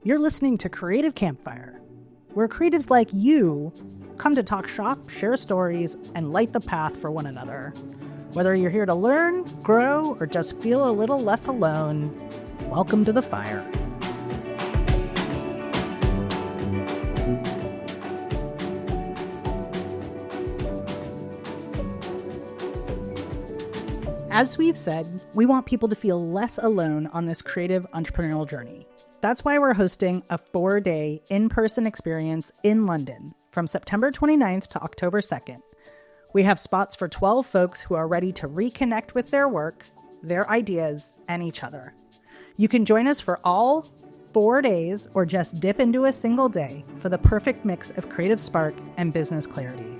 You're listening to Creative Campfire, where creatives like you come to talk shop, share stories, and light the path for one another. Whether you're here to learn, grow, or just feel a little less alone, welcome to the fire. As we've said, we want people to feel less alone on this creative entrepreneurial journey. That's why we're hosting a 4-day in-person experience in London from September 29th to October 2nd. We have spots for 12 folks who are ready to reconnect with their work, their ideas, and each other. You can join us for all 4 days or just dip into a single day for the perfect mix of creative spark and business clarity.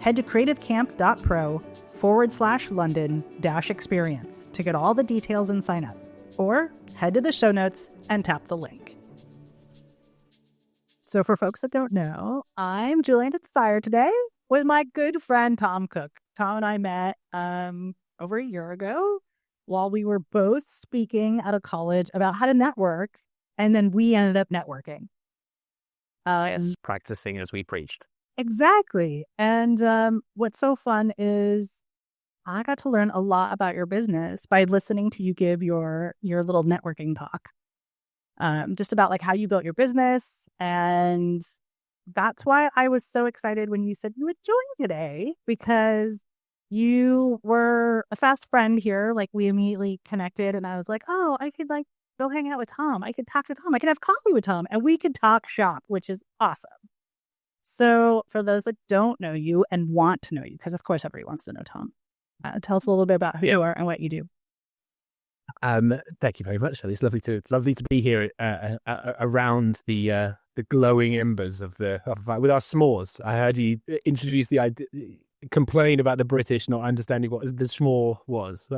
Head to creativecamp.pro/London-experience to get all the details and sign up. Or head to the show notes and tap the link. So for folks that don't know, I'm Julian at the fire today with my good friend Tom Crooke. Tom and I met over a year ago while we were both speaking at a college about how to network, and then we ended up networking. Practicing as we preached. Exactly. And what's so fun is I got to learn a lot about your business by listening to you give your little networking talk. Just about like how you built your business. And that's why I was so excited when you said you would join today, because you were a fast friend here. Like, we immediately connected and I was like, oh, I could like go hang out with Tom. I could talk to Tom. I could have coffee with Tom and we could talk shop, which is awesome. So for those that don't know you and want to know you, because of course everybody wants to know Tom, tell us a little bit about who you are and what you do. Thank you very much, Shelley. It's lovely to be here around the glowing embers of with our s'mores. I heard you introduce the idea, complain about the British not understanding what the s'more was.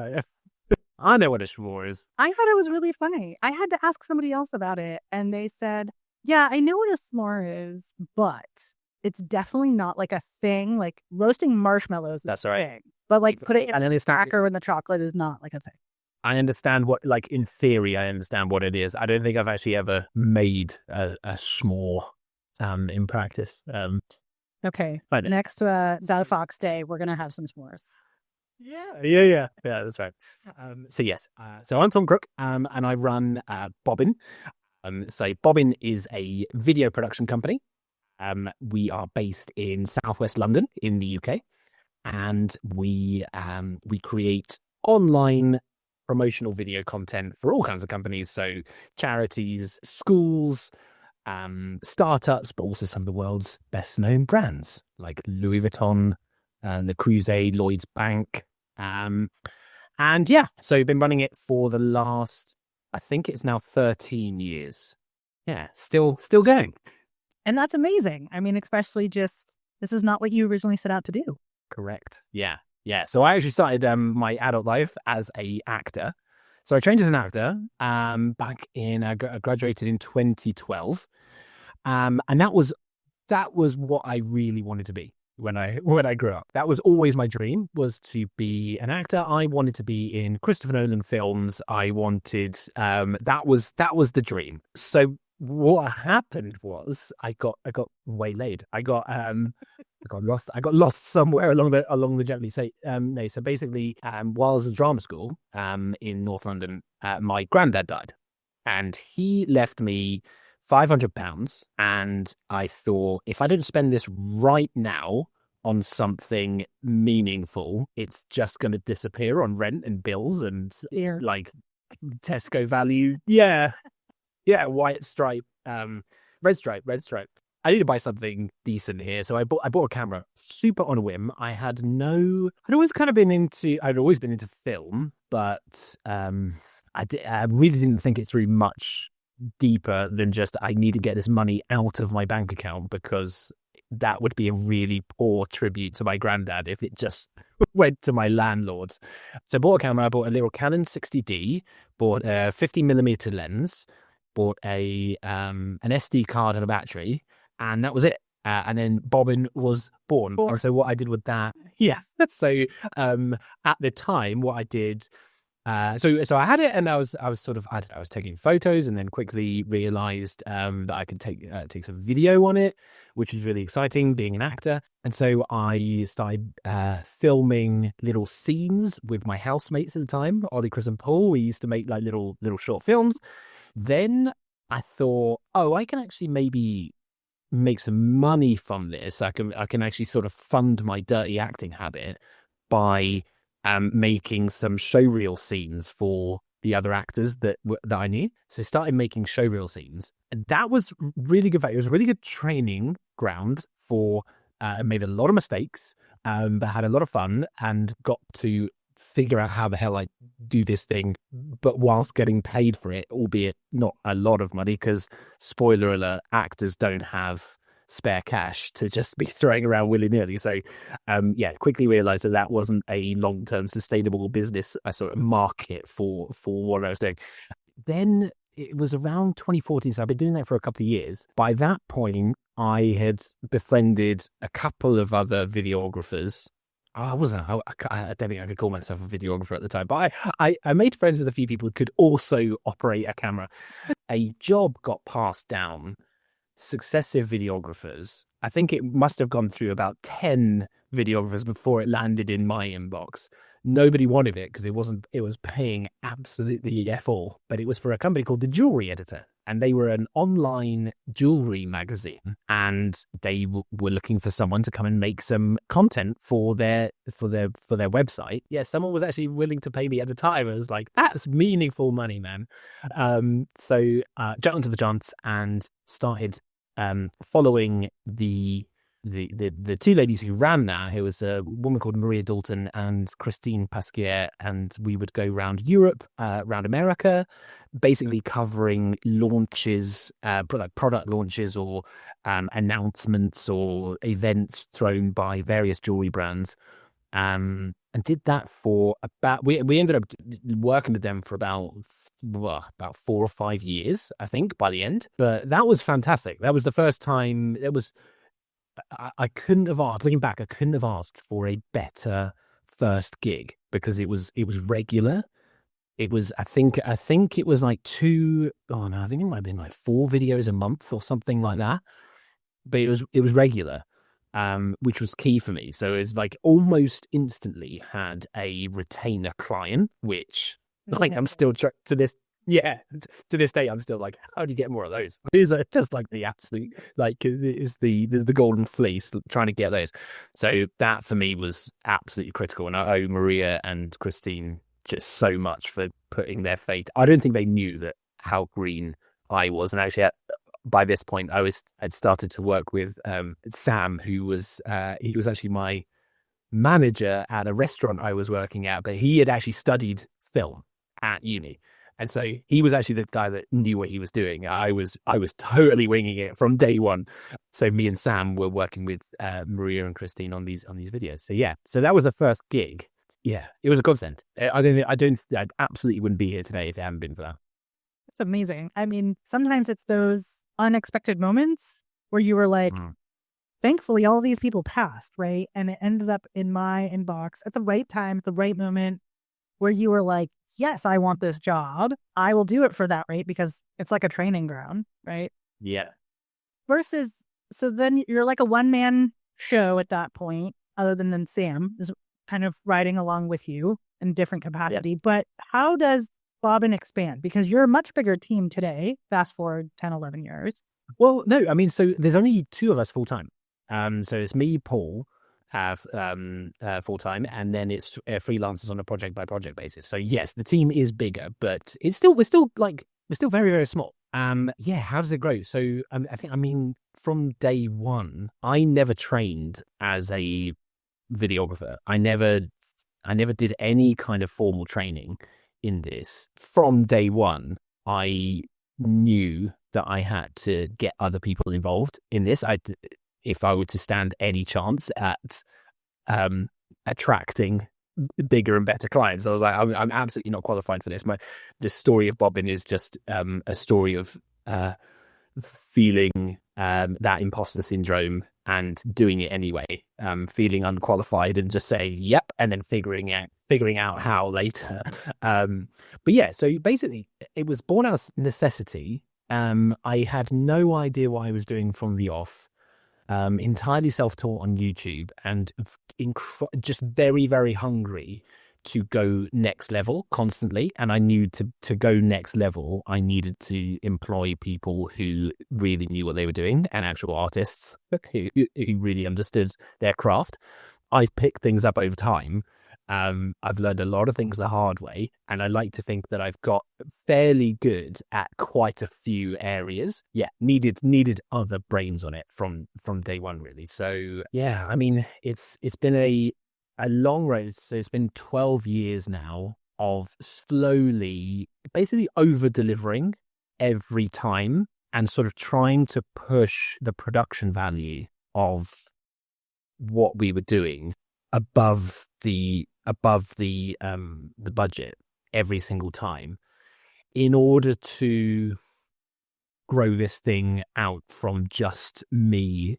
I know what a s'more is. I thought it was really funny. I had to ask somebody else about it, and they said, "Yeah, I know what a s'more is, but it's definitely not like a thing. Like roasting marshmallows. That's right. Thing. But like putting it in a stacker in the chocolate is not like a thing." I understand what, like in theory, I understand what it is. I don't think I've actually ever made a s'more in practice. Okay. But next to Fox Day, we're gonna have some s'mores. Yeah. That's right. So yes. So I'm Tom Crooke, and I run Bobbin. So Bobbin is a video production company. We are based in Southwest London in the UK, and we create online promotional video content for all kinds of companies. So charities, schools, startups, but also some of the world's best known brands like Louis Vuitton, the Crusade, Lloyd's Bank. And yeah, so we've been running it for the last, I think it's now 13 years. Yeah, still going. And that's amazing. I mean, especially just, this is not what you originally set out to do. Correct. Yeah. So I actually started my adult life as a actor. So I trained as an actor back in, I graduated in 2012. And that was what I really wanted to be when I grew up. That was always my dream, was to be an actor. I wanted to be in Christopher Nolan films. I wanted, that was the dream. So what happened was I got waylaid. I got lost. I got lost somewhere along the journey. So so basically, while I was at drama school in North London, my granddad died, and he left me £500. And I thought, if I don't spend this right now on something meaningful, it's just going to disappear on rent and bills and like Tesco value. Yeah, white stripe, red stripe. I need to buy something decent here, so I bought a camera, super on a whim. I'd always been into film, but I really didn't think it through much deeper than just I need to get this money out of my bank account, because that would be a really poor tribute to my granddad if it just went to my landlords. So I bought a camera. I bought a little Canon 60D, bought a 50mm lens, bought an SD card and a battery, and that was it. And then Bobbin was born. So what I did with that, so at the time, what I did So I had it, and I was sort of, I was taking photos, and then quickly realized that I could take some video on it, which was really exciting, being an actor. And so I started filming little scenes with my housemates at the time, Ollie, Chris, and Paul. We used to make like little short films. Then I thought, oh, I can actually maybe make some money from this. I can actually sort of fund my dirty acting habit by making some showreel scenes for the other actors that I knew. So I started making showreel scenes, and that was really good value. It was a really good training ground for. I made a lot of mistakes, but had a lot of fun and got to figure out how the hell I do this thing, but whilst getting paid for it, albeit not a lot of money, because spoiler alert, actors don't have spare cash to just be throwing around willy-nilly. So quickly realized that wasn't a long-term sustainable business, a sort of market for what I was doing. Then it was around 2014, so I've been doing that for a couple of years. By that point, I had befriended a couple of other videographers. I don't think I could call myself a videographer at the time, but I made friends with a few people who could also operate a camera. A job got passed down, successive videographers. I think it must have gone through about 10 videographers before it landed in my inbox. Nobody wanted it because it was paying absolutely F all, but it was for a company called The Jewelry Editor. And they were an online jewelry magazine, and they were looking for someone to come and make some content for their website. Yeah, someone was actually willing to pay me at the time. I was like, that's meaningful money, man. So jumped onto the chance and started following the two ladies who ran that. It was a woman called Maria Dalton and Christine Pasquier, and we would go around Europe, around America, basically covering launches, product launches or announcements or events thrown by various jewelry brands. And did that for about, we ended up working with them for about 4 or 5 years, I think, by the end. But that was fantastic. That was the first time. I couldn't have asked, looking back, I couldn't have asked for a better first gig, because it was regular. It was, I think it was like I think it might have been like 4 videos a month or something like that. But it was regular, which was key for me. So it's like almost instantly had a retainer client, which like I'm still to this. Yeah, to this day, I'm still like, how do you get more of those? These are just like the absolute, like, it's the golden fleece, trying to get those. So that for me was absolutely critical. And I owe Maria and Christine just so much for putting their faith. I don't think they knew that how green I was. And actually, by this point, I'd started to work with Sam, who was he was actually my manager at a restaurant I was working at, but he had actually studied film at uni. And so he was actually the guy that knew what he was doing. I was totally winging it from day one. So me and Sam were working with Maria and Christine on these videos. So yeah, so that was the first gig. Yeah, it was a godsend. I absolutely wouldn't be here today if it hadn't been for that. It's amazing. I mean, sometimes it's those unexpected moments where you were like, thankfully, all these people passed, right? And it ended up in my inbox at the right time, at the right moment, where you were like, yes, I want this job. I will do it for that rate, because it's like a training ground, right? Yeah. Versus, so then you're like a one-man show at that point, other than Sam is kind of riding along with you in different capacity. Yeah. But how does Bobbin expand? Because you're a much bigger team today, fast forward 10, 11 years. Well, no, I mean, so there's only 2 of us full-time. So it's me, Paul, have full-time, and then it's freelancers on a project-by-project basis. So yes, the team is bigger, but we're still very, very small. Yeah, how does it grow? So I mean, from day one, I never trained as a videographer. I never did any kind of formal training in this. From day one, I knew that I had to get other people involved in this. If I were to stand any chance at attracting bigger and better clients, I was like, I'm absolutely not qualified for this. The story of Bobbin is just a story of feeling that imposter syndrome and doing it anyway, feeling unqualified and just saying yep, and then figuring out how later. But yeah, so basically it was born out of necessity. I had no idea what I was doing from the off. Entirely self-taught on YouTube, and just very, very hungry to go next level constantly. And I knew to go next level, I needed to employ people who really knew what they were doing, and actual artists who really understood their craft. I've picked things up over time. I've learned a lot of things the hard way, and I like to think that I've got fairly good at quite a few areas. Yeah, needed other brains on it from day one, really. So yeah, I mean, it's been a long road. So it's been 12 years now of slowly, basically over delivering every time, and sort of trying to push the production value of what we were doing above the budget every single time, in order to grow this thing out from just me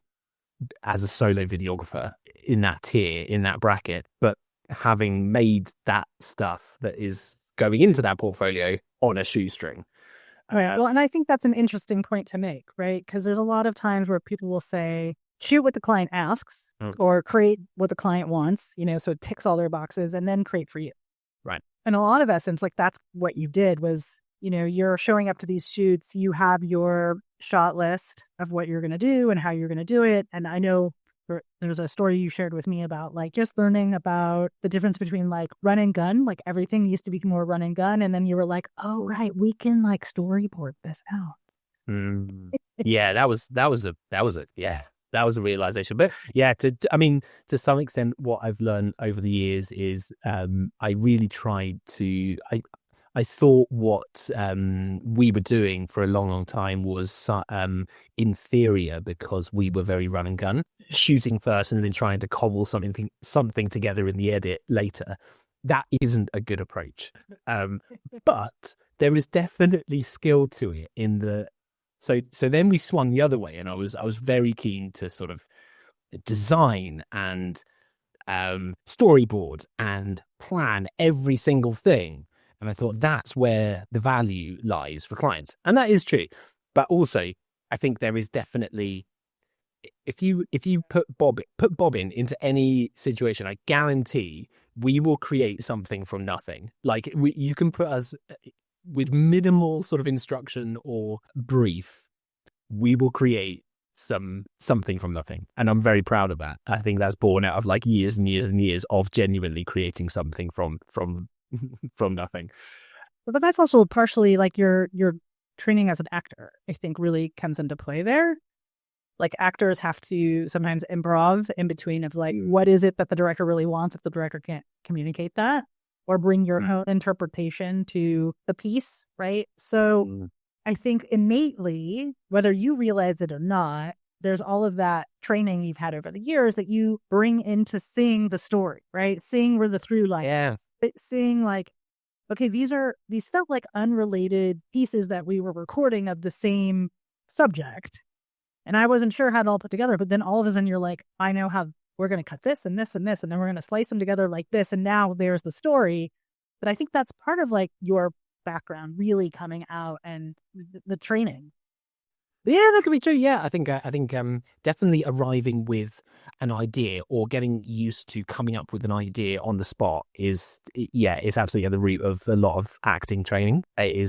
as a solo videographer in that tier, in that bracket, but having made that stuff that is going into that portfolio on a shoestring. Oh, yeah. Well, and I think that's an interesting point to make, right? Because there's a lot of times where people will say, shoot what the client asks, or create what the client wants, so it ticks all their boxes, and then create for you. Right. In a lot of essence, like that's what you did was, you're showing up to these shoots, you have your shot list of what you're going to do and how you're going to do it. And I know there's a story you shared with me about like just learning about the difference between like run and gun, like everything used to be more run and gun. And then you were like, oh, right, we can like storyboard this out. Yeah, that was a realization. But yeah, to some extent, what I've learned over the years is I really tried to. I thought what we were doing for a long time was inferior, because we were very run and gun, shooting first and then trying to cobble something together in the edit later. That isn't a good approach. But there is definitely skill to it in the. So then we swung the other way, and I was very keen to sort of design and storyboard and plan every single thing. And I thought that's where the value lies for clients. And that is true. But also, I think there is definitely, if you put Bobbin into any situation, I guarantee we will create something from nothing. Like you can put us with minimal sort of instruction or brief, we will create something from nothing. And I'm very proud of that. I think that's born out of like years and years and years of genuinely creating something from nothing. But that's also partially like your training as an actor, I think, really comes into play there. Like actors have to sometimes improv in between of like, what is it that the director really wants if the director can't communicate that, or bring your own interpretation to the piece, right? So I think innately, whether you realize it or not, there's all of that training you've had over the years that you bring into seeing the story, right? Seeing where the through line is. But seeing like, okay, these felt like unrelated pieces that we were recording of the same subject. And I wasn't sure how it all put together. But then all of a sudden you're like, I know how we're going to cut this and this and this, and then we're going to slice them together like this. And now there's the story. But I think that's part of like your background really coming out, and the training. Yeah, that could be true. Yeah, I think definitely arriving with an idea or getting used to coming up with an idea on the spot is absolutely at the root of a lot of acting training. A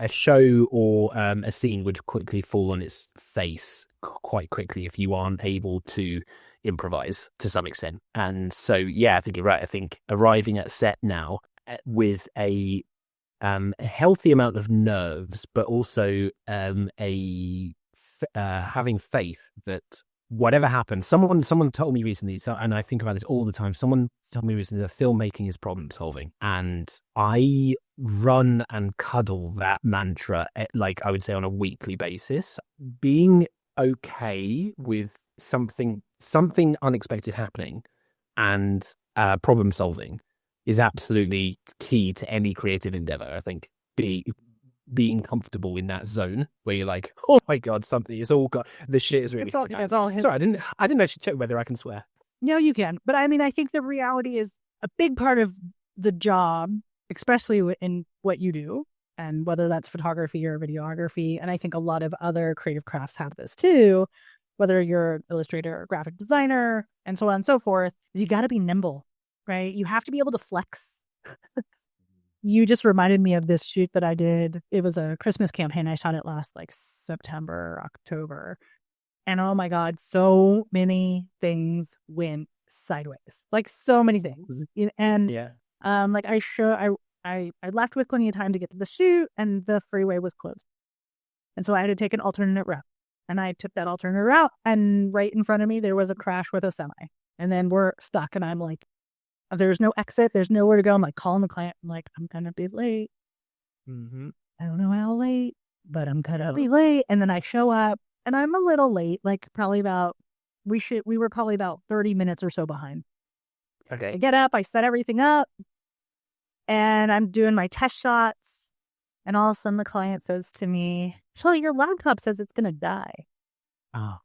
show or a scene would quickly fall on its face quite quickly if you aren't able to improvise to some extent. And so, yeah, I think you're right. I think arriving at set now with a healthy amount of nerves, but also having faith that whatever happens, someone told me recently, and I think about this all the time, someone told me recently that filmmaking is problem solving, and I run and cuddle that mantra like I would say on a weekly basis. Being okay with something unexpected happening and problem solving is absolutely key to any creative endeavor. I think being comfortable in that zone where you're like, oh my God, something is all got, the shit is really. It's all his. Sorry, I didn't actually check whether I can swear. No, you can. But I mean, I think the reality is a big part of the job, especially in what you do, and whether that's photography or videography. And I think a lot of other creative crafts have this too, whether you're an illustrator or graphic designer and so on and so forth, is you got to be nimble, right? You have to be able to flex. You just reminded me of this shoot that I did. It was a Christmas campaign. I shot it last like September, October. And oh my God, so many things went sideways. Like so many things. And Yeah. like I left with plenty of time to get to the shoot and the freeway was closed. And so I had to take an alternate route. And I took that alternate route and right in front of me there was a crash with a semi. And then we're stuck and I'm like, there's no exit, there's nowhere to go. I'm like calling the client. I'm like, I'm gonna be late. Mm-hmm. I don't know how late, but I'm gonna be late. And then I show up and I'm a little late, like probably about we were probably about 30 minutes or so behind. Okay. I get up, I set everything up, and I'm doing my test shots. And all of a sudden the client says to me, Shelly, your laptop says it's gonna die. Oh.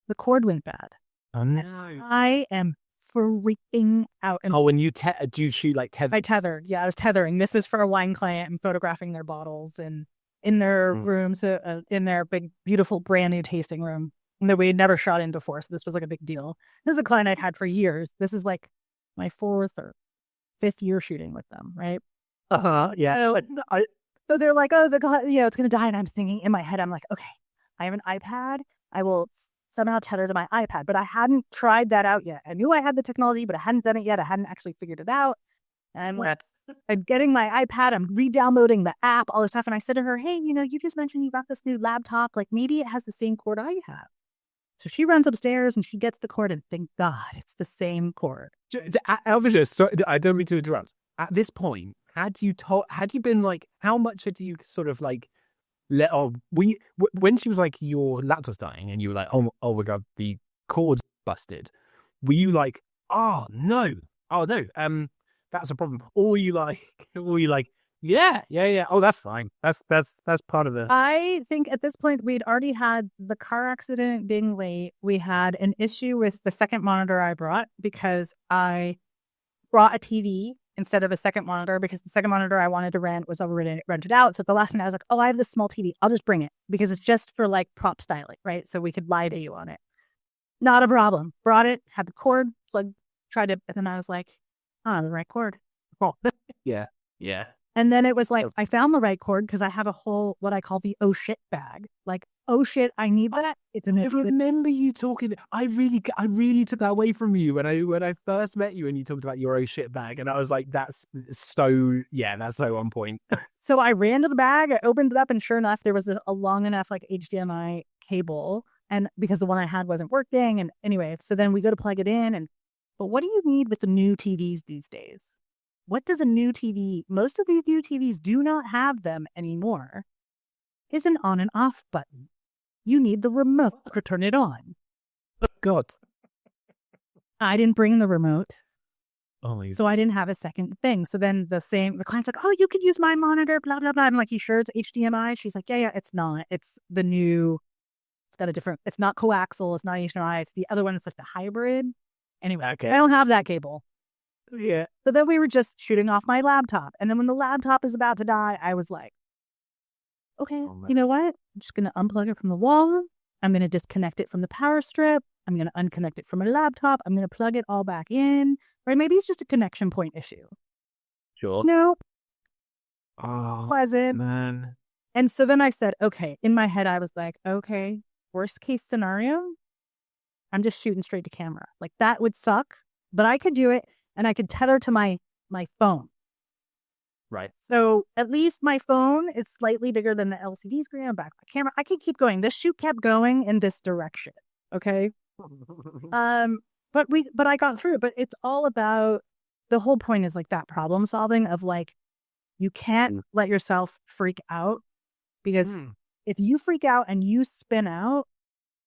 The cord went bad. Oh no. I am freaking out. And when you do you shoot like tether? I tethered. Yeah, I was tethering. This is for a wine client and photographing their bottles and in their rooms, in their big, beautiful, brand new tasting room that we had never shot in before. So this was like a big deal. This is a client I'd had for years. This is like my 4th or 5th year shooting with them, right? Yeah. So they're like, oh, it's going to die. And I'm thinking in my head, I'm like, okay, I have an iPad. I will somehow tether to my iPad. But I hadn't tried that out yet. I knew I had the technology, but I hadn't done it yet. I hadn't actually figured it out. And I'm getting my iPad. I'm re-downloading the app, all this stuff. And I said to her, hey, you just mentioned you got this new laptop. Like maybe it has the same cord I have. So she runs upstairs and she gets the cord and thank God it's the same cord. Elvis, so I don't mean to interrupt. At this point, had you been like, how much had you sort of like when she was like, your laptop's dying and you were like, oh my God, the cord's busted. Were you like, oh no, that's a problem? Or were you like, yeah, oh, that's fine. That's part of the. I think at this point we'd already had the car accident being late. We had an issue with the second monitor I brought because I brought a TV instead of a second monitor because the second monitor I wanted to rent was already rented out. So at the last minute I was like, oh, I have this small TV. I'll just bring it because it's just for like prop styling, right? So we could lie to you on it. Not a problem. Brought it, had the cord, plug, tried it, and then I was like, the right cord. Cool. Yeah. And then it was like, I found the right cord because I have a whole, what I call the oh shit bag. Like, oh shit, I need that. I remember you talking. I really took that away from you when I first met you and you talked about your oh shit bag. And I was like, that's so on point. So I ran to the bag, I opened it up, and sure enough, there was a long enough like HDMI cable. And because the one I had wasn't working. And anyway, so then we go to plug it in. But what do you need with the new TVs these days? What does a new TV, most of these new TVs do not have them anymore, is an on and off button. You need the remote to turn it on. God. I didn't bring the remote. So I didn't have a second thing. So then the client's like, oh, you could use my monitor, blah, blah, blah. I'm like, you sure it's HDMI? She's like, yeah, it's not. It's the new, it's got a different, it's not coaxial, it's not HDMI. It's the other one, it's like the hybrid. Anyway, okay. I don't have that cable. Yeah. So then we were just shooting off my laptop. And then when the laptop is about to die, I was like, okay, you know what? I'm just going to unplug it from the wall. I'm going to disconnect it from the power strip. I'm going to unconnect it from my laptop. I'm going to plug it all back in. Right? Maybe it's just a connection point issue. Sure. No. Oh, pleasant. Man. And so then I said, okay, in my head, I was like, okay, worst case scenario, I'm just shooting straight to camera. Like that would suck, but I could do it. And I could tether to my phone. Right. So at least my phone is slightly bigger than the LCD screen on back of my camera. I could keep going. This shoot kept going in this direction. Okay. But I got through it. But it's all about, the whole point is like that problem solving of like, you can't let yourself freak out because if you freak out and you spin out,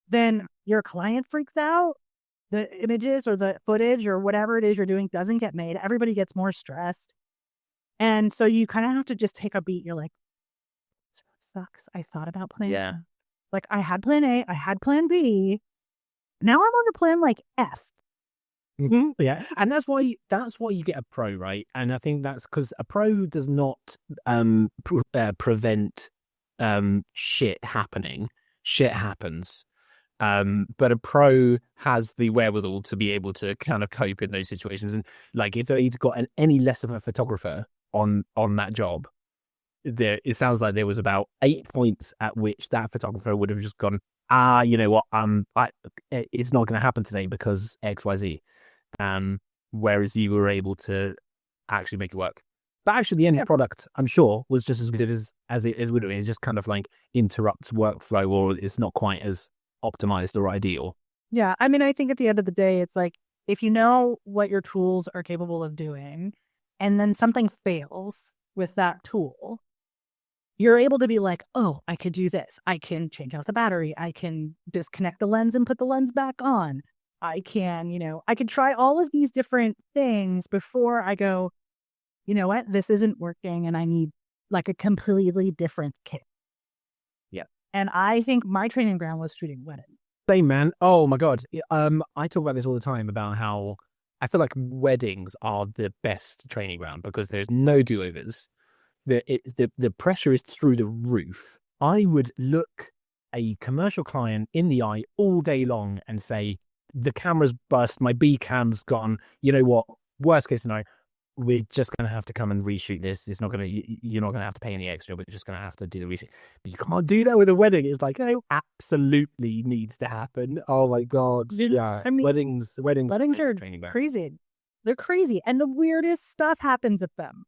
then your client freaks out. The images or the footage or whatever it is you're doing doesn't get made. Everybody gets more stressed. And so you kind of have to just take a beat. You're like, sucks. I thought about plan Yeah. like I had plan A, I had plan B. Now I'm on to plan like F. Yeah, and that's why you get a pro, right? And I think that's because a pro does not prevent shit happening. Shit happens. But a pro has the wherewithal to be able to kind of cope in those situations. And like if they'd got any less of a photographer on that job, it sounds like there was about 8 points at which that photographer would have just gone, you know what, it's not going to happen today because XYZ. Whereas you were able to actually make it work. But actually, the end product, I'm sure, was just as good as it would have been. It just kind of like interrupts workflow, or it's not quite as optimized or ideal. Yeah. I mean, I think at the end of the day, it's like if you know what your tools are capable of doing and then something fails with that tool, you're able to be like, oh, I could do this. I can change out the battery. I can disconnect the lens and put the lens back on. I can, I could try all of these different things before I go, you know what, this isn't working and I need like a completely different kit. Yeah. And I think my training ground was shooting weddings. Same, man. Oh my God. I talk about this all the time about how I feel like weddings are the best training ground because there's no do-overs. The pressure is through the roof. I would look a commercial client in the eye all day long and say, the camera's bust, my B cam's gone. You know what? Worst case scenario, we're just going to have to come and reshoot this. It's not going to, you're not going to have to pay any extra, but you're just going to have to do the reshoot. But you can't do that with a wedding. It's like, absolutely needs to happen. Oh my God. Yeah. I mean, weddings are crazy. They're crazy. And the weirdest stuff happens at them.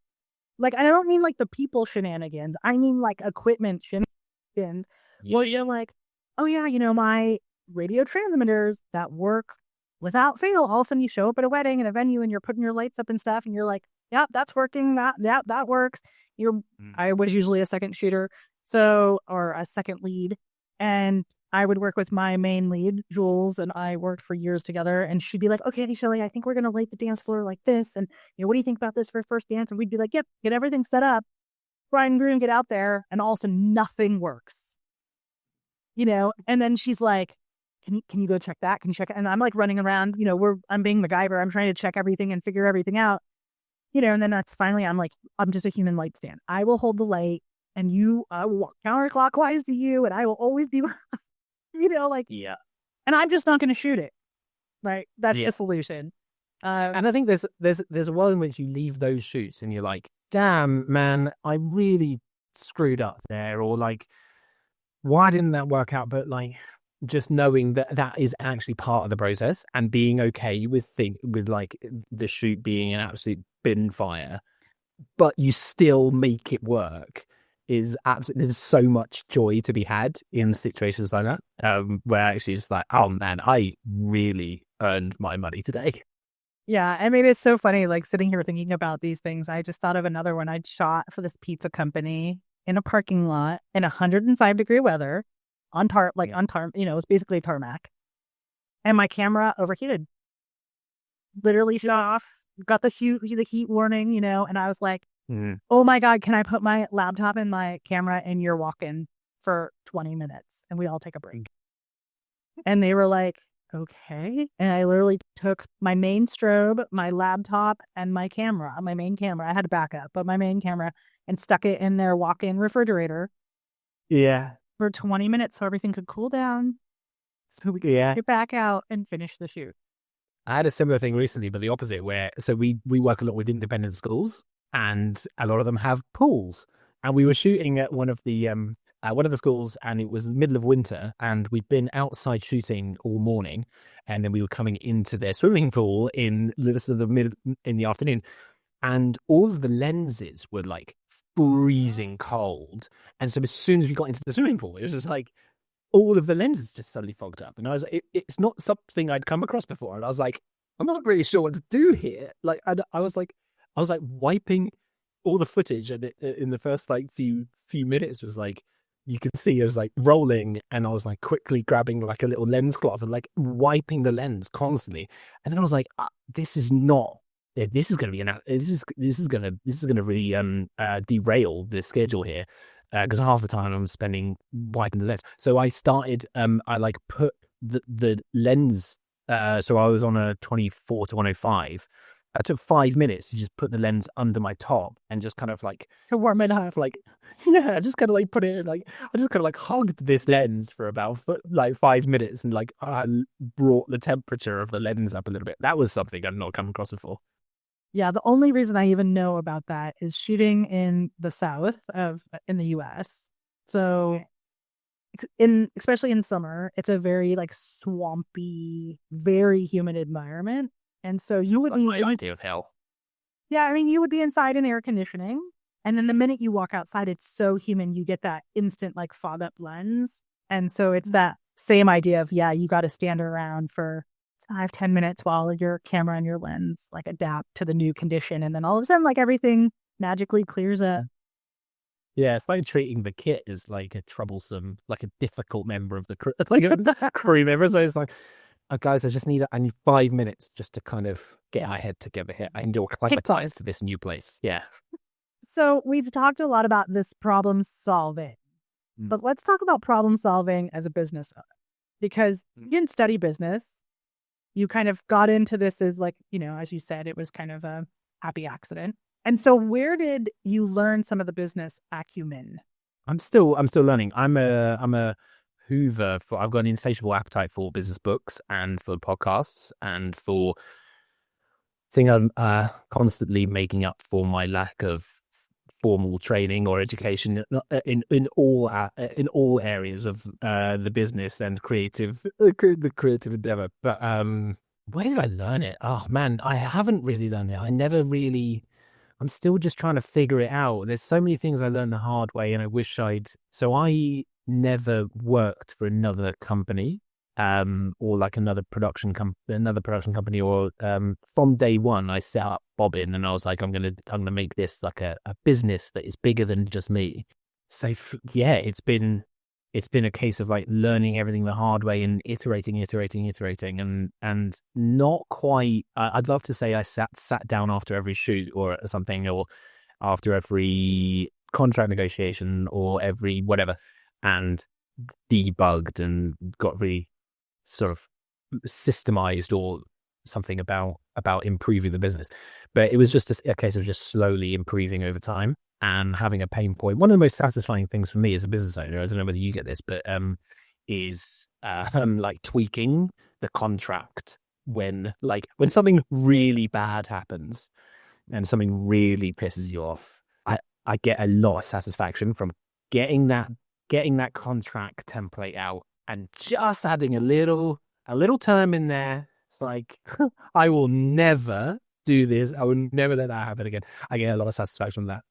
Like, I don't mean like the people shenanigans. I mean like equipment shenanigans. Yeah. Well, you're like, oh yeah, my radio transmitters that work without fail. All of a sudden you show up at a wedding and a venue and you're putting your lights up and stuff and you're like, yeah, that's working. That works. I was usually a second shooter. Or a second lead. And I would work with my main lead, Jules, and I worked for years together. And she'd be like, okay, Shelly, I think we're going to light the dance floor like this. And, what do you think about this for first dance? And we'd be like, yep, get everything set up. Bride and groom get out there. And all of a sudden nothing works. And then she's like, can you go check that? Can you check it? And I'm like running around, I'm being MacGyver. I'm trying to check everything and figure everything out, and then that's finally, I'm like, I'm just a human light stand. I will hold the light and I will walk counterclockwise to you and I will always be, yeah. And I'm just not going to shoot it. Right. That's the solution. And I think there's a while in which you leave those shoots and you're like, damn, man, I really screwed up there. Or like, why didn't that work out? But like, just knowing that is actually part of the process and being okay with like the shoot being an absolute bin fire, but you still make it work is absolutely, there's so much joy to be had in situations like that, where actually it's like, oh man, I really earned my money today. Yeah, I mean, it's so funny, like sitting here thinking about these things. I just thought of another one I'd shot for this pizza company in a parking lot in 105-degree weather on tarp, it was basically tarmac. And my camera overheated. Literally shut off, got the heat warning, and I was like, oh my God, can I put my laptop and my camera in your walk-in for 20 minutes? And we all take a break. And they were like, okay. And I literally took my main strobe, my laptop, and my main camera. I had a backup, but my main camera, and stuck it in their walk-in refrigerator. Yeah. For 20 minutes so everything could cool down. So we could get back out and finish the shoot. I had a similar thing recently, but the opposite, where we work a lot with independent schools and a lot of them have pools. And we were shooting at one of the schools, and it was the middle of winter, and we'd been outside shooting all morning, and then we were coming into their swimming pool in the afternoon, and all of the lenses were like freezing cold. And so as soon as we got into the swimming pool, it was just like all of the lenses just suddenly fogged up. And I was like, it's not something I'd come across before. And I was like, I'm not really sure what to do here. Like, I was like wiping all the footage, and in the first like few minutes was like, you could see it was like rolling, and I was like quickly grabbing like a little lens cloth and like wiping the lens constantly. And then I was like, this is not. This is going to be this is going to really derail the schedule here. because half the time I'm spending wiping the lens. So I started, I like put the lens. So I was on a 24 to 105. I took 5 minutes to just put the lens under my top and just kind of like to warm it up, like yeah, I just kind of like put it like I just kind of like hugged this lens for about like 5 minutes and like brought the temperature of the lens up a little bit. That was something I'd not come across before. Yeah, the only reason I even know about that is shooting in the south of in the US. So in especially in summer, it's a very like swampy, very humid environment. And so you would Like my idea of hell. yeah, I mean you would be inside in air conditioning. And then the minute you walk outside, it's so humid, you get that instant like fog up lens. And so it's that same idea of, yeah, you got to stand around for 5, 10 minutes while your camera and your lens like adapt to the new condition. And then all of a sudden, like everything magically clears up. Yeah, it's like treating the kit as like a troublesome, like a difficult member of the crew, like a crew member. So it's like, guys, I need 5 minutes just to kind of get our head together here. I need to acclimatize to this new place. Yeah. So we've talked a lot about this problem solving, but let's talk about problem solving as a business owner because you didn't study business. You kind of got into this as like, as you said, it was kind of a happy accident. And so where did you learn some of the business acumen? I'm still learning. I'm a Hoover for. I've got an insatiable appetite for business books and for podcasts and for. Thing I'm constantly making up for my lack of formal training or education in all areas of the business and the creative endeavor. But where did I learn it? Oh man, I haven't really learned it. I never really. I'm still just trying to figure it out. There's so many things I learned the hard way, and I wish I'd. So I never worked for another company, or like another production company, or from day one, I set up Bobbin, and I was like, I'm gonna make this like a business that is bigger than just me. So yeah, it's been a case of like learning everything the hard way and iterating, and not quite. I'd love to say I sat down after every shoot or something, or after every contract negotiation or every whatever, and debugged and got really sort of systemized or something about improving the business. But it was just a case of just slowly improving over time and having a pain point. One of the most satisfying things for me as a business owner, I don't know whether you get this, but is like tweaking the contract when something really bad happens and something really pisses you off. I get a lot of satisfaction from getting that contract template out and just adding a little term in there. It's like I will never do this. I will never let that happen again. I get a lot of satisfaction from that.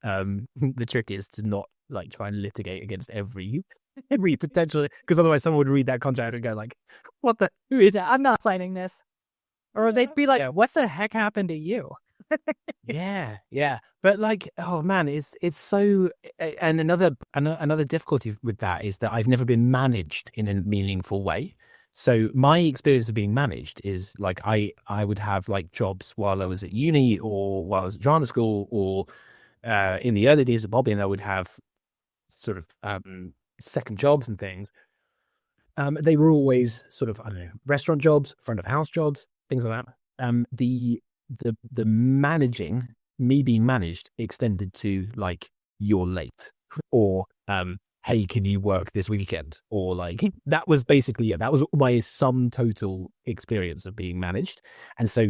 The trick is to not like try and litigate against every potential, because otherwise someone would read that contract and go like, "What the? Who is that? I'm not signing this." Or they'd be like, "What the heck happened to you?" yeah. But like, oh man, it's so. And another difficulty with that is that I've never been managed in a meaningful way. So my experience of being managed is like I would have like jobs while I was at uni or while I was at drama school, or in the early days of Bobbin, I would have sort of second jobs and things. They were always sort of, I don't know, restaurant jobs, front of house jobs, things like that. The managing, me being managed, extended to like, you're late, or hey, can you work this weekend? Or like, that was basically that was my sum total experience of being managed. And so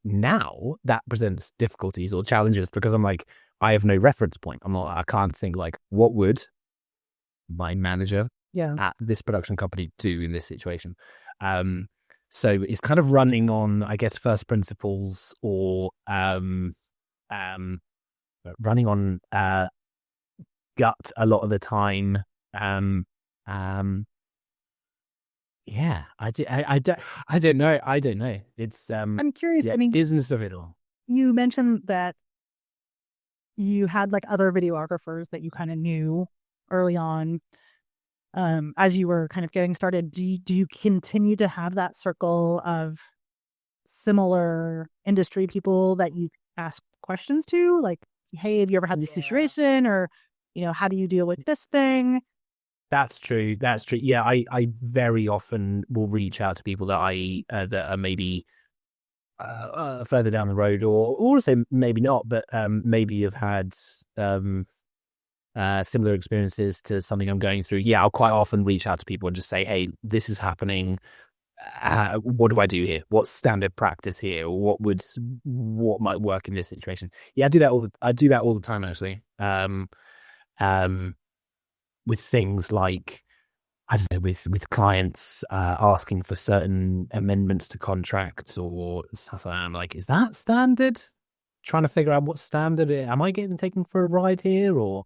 now that presents difficulties or challenges, because I'm like, I have no reference point. I can't think like, what would my manager at this production company do in this situation? So it's kind of running on, I guess, first principles, or running on gut a lot of the time. Yeah, I don't know. It's I'm curious. yeah, I mean, business of it all. you mentioned that you had like other videographers that you kind of knew early on, as you were kind of getting started. Do you continue to have that circle of similar industry people that you ask questions to? Like, hey, have you ever had this situation? Or, how do you deal with this thing? That's true. That's true. Yeah, I very often will reach out to people that that are maybe further down the road, or also maybe not, but maybe have had similar experiences to something I'm going through. Yeah, I'll quite often reach out to people and just say, "Hey, this is happening. What do I do here? What's standard practice here? What might work in this situation?" Yeah, I do that all the time actually. Um, with things like, I don't know, with clients asking for certain amendments to contracts or stuff like that. I'm like, is that standard? Trying to figure out what's standard. Am I getting taken for a ride here, or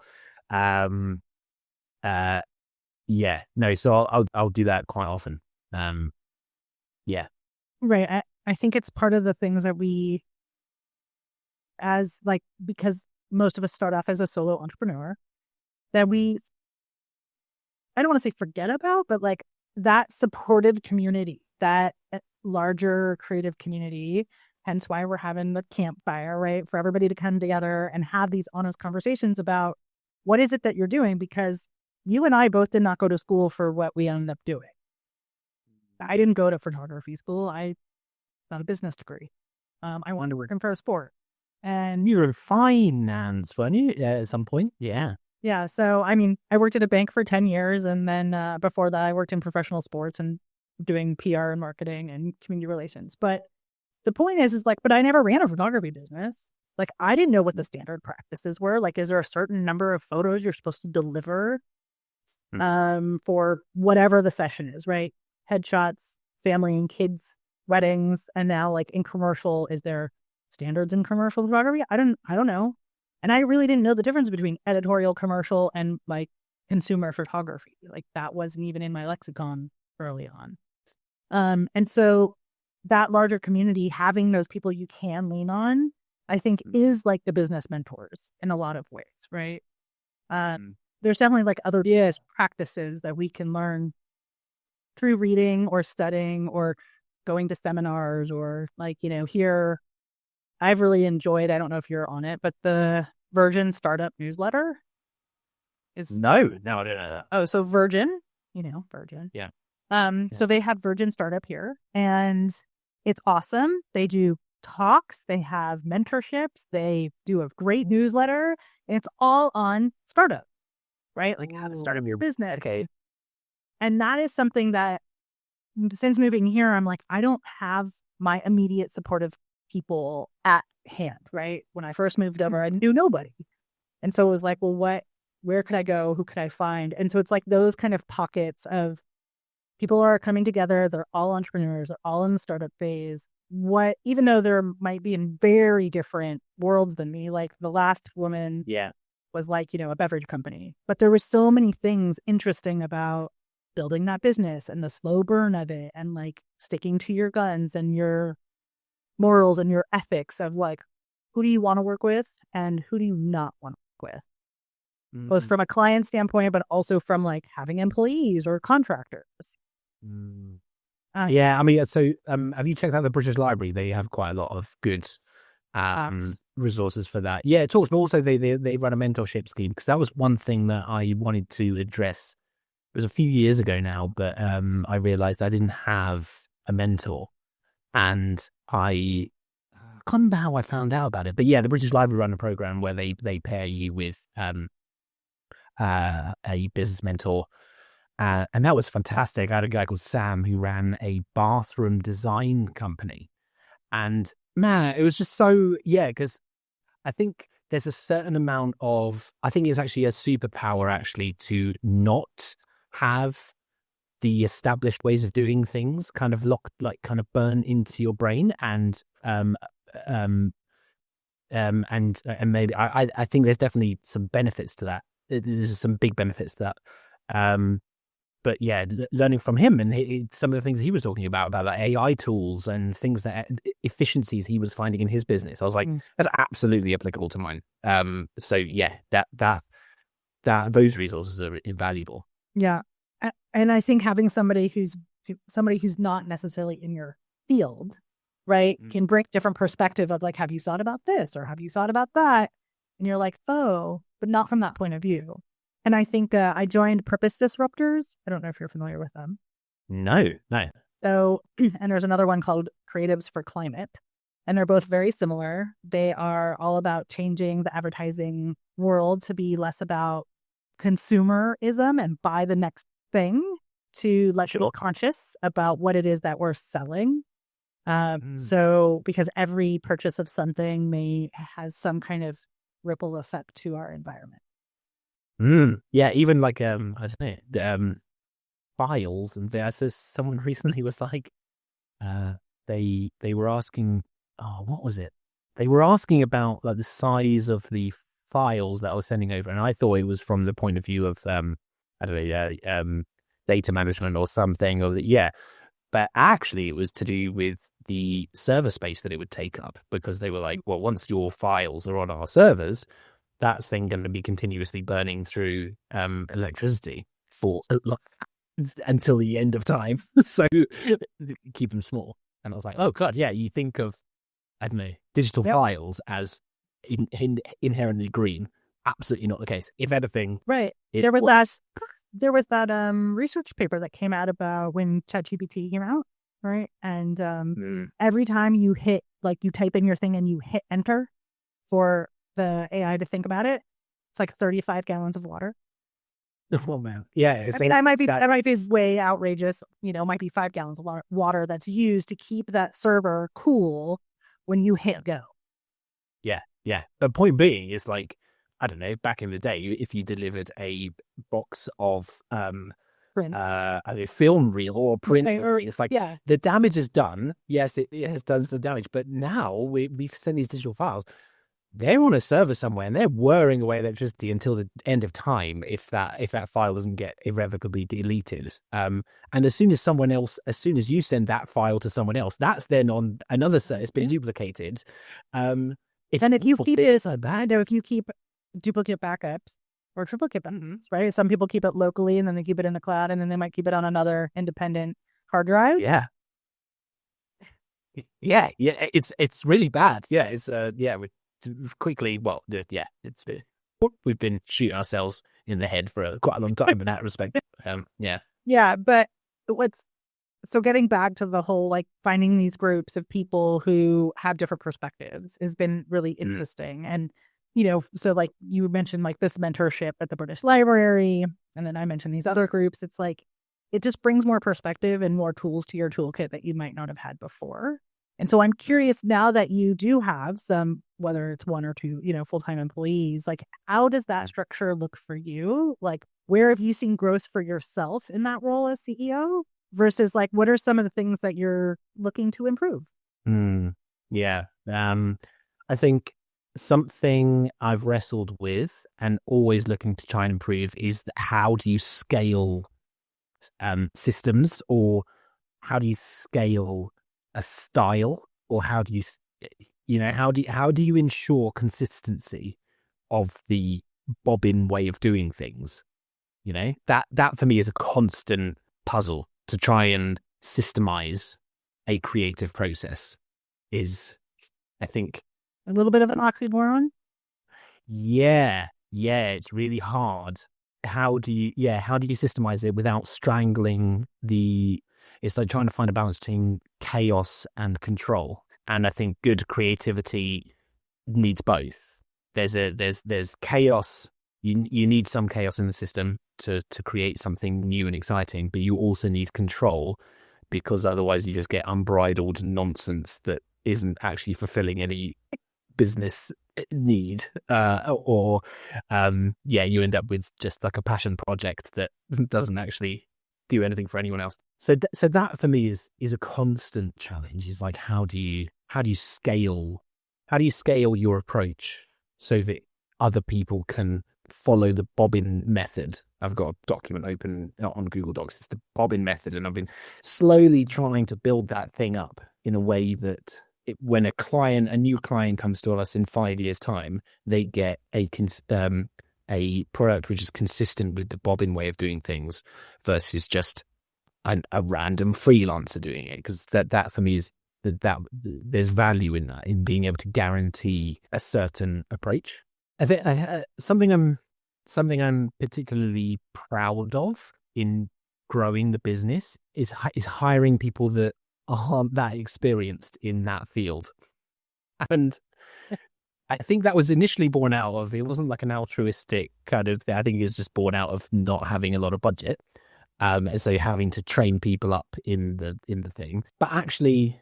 um uh yeah, no. So I'll do that quite often. Um, yeah. Right. I think it's part of the things that we, as like, because most of us start off as a solo entrepreneur, that we, I don't want to say forget about, but like that supportive community, that larger creative community. Hence why we're having the campfire, right? For everybody to come together and have these honest conversations about what is it that you're doing? Because you and I both did not go to school for what we ended up doing. I didn't go to photography school. I got a business degree. I wanted to work in pro sport. And You were in finance, weren't you? Yeah, at some point. Yeah. yeah, so I mean, I worked at a bank for 10 years. And then before that, I worked in professional sports and doing PR and marketing and community relations. But the point is like, but I never ran a photography business. Like, I didn't know what the standard practices were. Like, is there a certain number of photos you're supposed to deliver for whatever the session is, right? Headshots, family and kids, weddings, and now like in commercial, is there standards in commercial photography? I don't know. And I really didn't know the difference between editorial, commercial, and like consumer photography. Like that wasn't even in my lexicon early on. And so that larger community, having those people you can lean on, I think is like the business mentors in a lot of ways, right? There's definitely like other practices that we can learn through reading or studying or going to seminars or like, here I've really enjoyed, I don't know if you're on it, but the Virgin Startup newsletter is, No, I don't know that. oh, so Virgin, Virgin. Yeah. So they have Virgin Startup here and it's awesome. They do talks, they have mentorships, they do a great newsletter, and it's all on startup, right? Like how to start up your business. Okay. And that is something that since moving here, I'm like, I don't have my immediate supportive people at hand, right? When I first moved over, I knew nobody. And so it was like, well, where could I go? Who could I find? And so it's like those kind of pockets of people are coming together. They're all entrepreneurs. They're all in the startup phase. Even though there might be in very different worlds than me, like the last woman was like, a beverage company, but there were so many things interesting about building that business and the slow burn of it and like sticking to your guns and your morals and your ethics of like, who do you want to work with and who do you not want to work with? Both from a client standpoint, but also from like having employees or contractors. Yeah, I mean, so have you checked out the British Library? They have quite a lot of good resources for that. Yeah, it talks, but also they run a mentorship scheme, because that was one thing that I wanted to address. It was a few years ago now, but I realized I didn't have a mentor, and I can't remember how I found out about it. But yeah, the British Library run a program where they pair you with a business mentor. And that was fantastic. I had a guy called Sam who ran a bathroom design company. And man, it was just so, because I think there's a certain amount of, I think it's actually a superpower actually to not have the established ways of doing things kind of kind of burn into your brain. And maybe I think there's definitely some benefits to that. There's some big benefits to that. But yeah, learning from him and some of the things he was talking about like AI tools and things that efficiencies he was finding in his business, I was like, that's absolutely applicable to mine. So yeah, that those resources are invaluable. Yeah, and I think having somebody who's not necessarily in your field, right, can bring different perspective of like, have you thought about this or have you thought about that? And you're like, oh, but not from that point of view. And I think I joined Purpose Disruptors. I don't know if you're familiar with them. No, no. So, and there's another one called Creatives for Climate. And they're both very similar. They are all about changing the advertising world to be less about consumerism and buy the next thing, to let people be conscious about what it is that we're selling. So because every purchase of something has some kind of ripple effect to our environment. Yeah, even like I don't know, files, and there. So someone recently was like, they were asking, oh, what was it? They were asking about like the size of the files that I was sending over, and I thought it was from the point of view of I don't know, data management or something, or yeah. But actually, it was to do with the server space that it would take up, because they were like, well, once your files are on our servers, that's then going to be continuously burning through electricity for until the end of time. So keep them small. And I was like, oh, God, yeah, you think of, I don't know, digital files as inherently green. Absolutely not the case. If anything, right. There was that research paper that came out about when ChatGPT came out, right? And every time you hit, like you type in your thing and you hit enter for the AI to think about it, it's like 35 gallons of water. Oh man, yeah. I mean, that might be way outrageous. It might be 5 gallons of water that's used to keep that server cool when you hit go. Yeah, yeah. The point being is, like, I don't know, back in the day, if you delivered a box of a film reel or print, it's like, yeah, the damage is done. Yes, it has done some damage, but now we send these digital files. They're on a server somewhere and they're whirring away electricity until the end of time if that file doesn't get irrevocably deleted. And as soon as you send that file to someone else, that's then on another server. It's been duplicated. If you keep it so bad, if you keep duplicate backups or triplicate backups, right? Some people keep it locally and then they keep it in the cloud, and then they might keep it on another independent hard drive. Yeah. It's really bad. Yeah, it's quickly, well, yeah, we've been shooting ourselves in the head for quite a long time in that respect. But getting back to the whole, like, finding these groups of people who have different perspectives has been really interesting. And so like you mentioned, like this mentorship at the British Library, and then I mentioned these other groups. It's like it just brings more perspective and more tools to your toolkit that you might not have had before. And so I'm curious, now that you do have some, whether it's one or two, full-time employees, like how does that structure look for you? Like, where have you seen growth for yourself in that role as CEO versus, like, what are some of the things that you're looking to improve? Yeah. I think something I've wrestled with and always looking to try and improve is how do you scale systems, or how do you scale a style, or how do you ensure consistency of the bobbin way of doing things? That for me is a constant puzzle to try and systemize a creative process. Is, I think, a little bit of an oxymoron. Yeah, it's really hard. How do you systemize it without strangling the? It's like trying to find a balance between chaos and control. And I think good creativity needs both. There's chaos. You need some chaos in the system to create something new and exciting, but you also need control, because otherwise you just get unbridled nonsense that isn't actually fulfilling any business need, or you end up with just like a passion project that doesn't actually do anything for anyone else. So that for me is a constant challenge. Is like, how do you scale your approach so that other people can follow the bobbin method. I've got a document open on Google Docs. It's the bobbin method, and I've been slowly trying to build that thing up in a way that when a new client comes to us in 5 years' time, they get a product which is consistent with the bobbin way of doing things versus just a random freelancer doing it. Because that for me is that there's value in that, in being able to guarantee a certain approach. I think something I'm something I'm particularly proud of in growing the business is hiring people that aren't that experienced in that field. And I think that was initially born out of, it wasn't like an altruistic kind of thing. I think it was just born out of not having a lot of budget. And so having to train people up in the thing. But actually,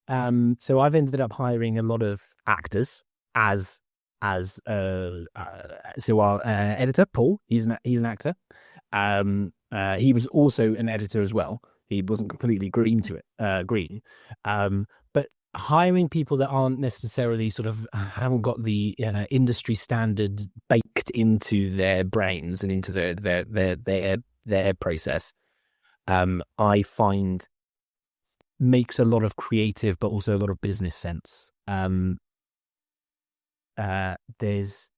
so I've ended up hiring a lot of actors as so our editor Paul, he's an actor. He was also an editor as well. He wasn't completely green to it, green. But hiring people that aren't necessarily sort of haven't got the industry standard baked into their brains and into their process, I find makes a lot of creative but also a lot of business sense. There's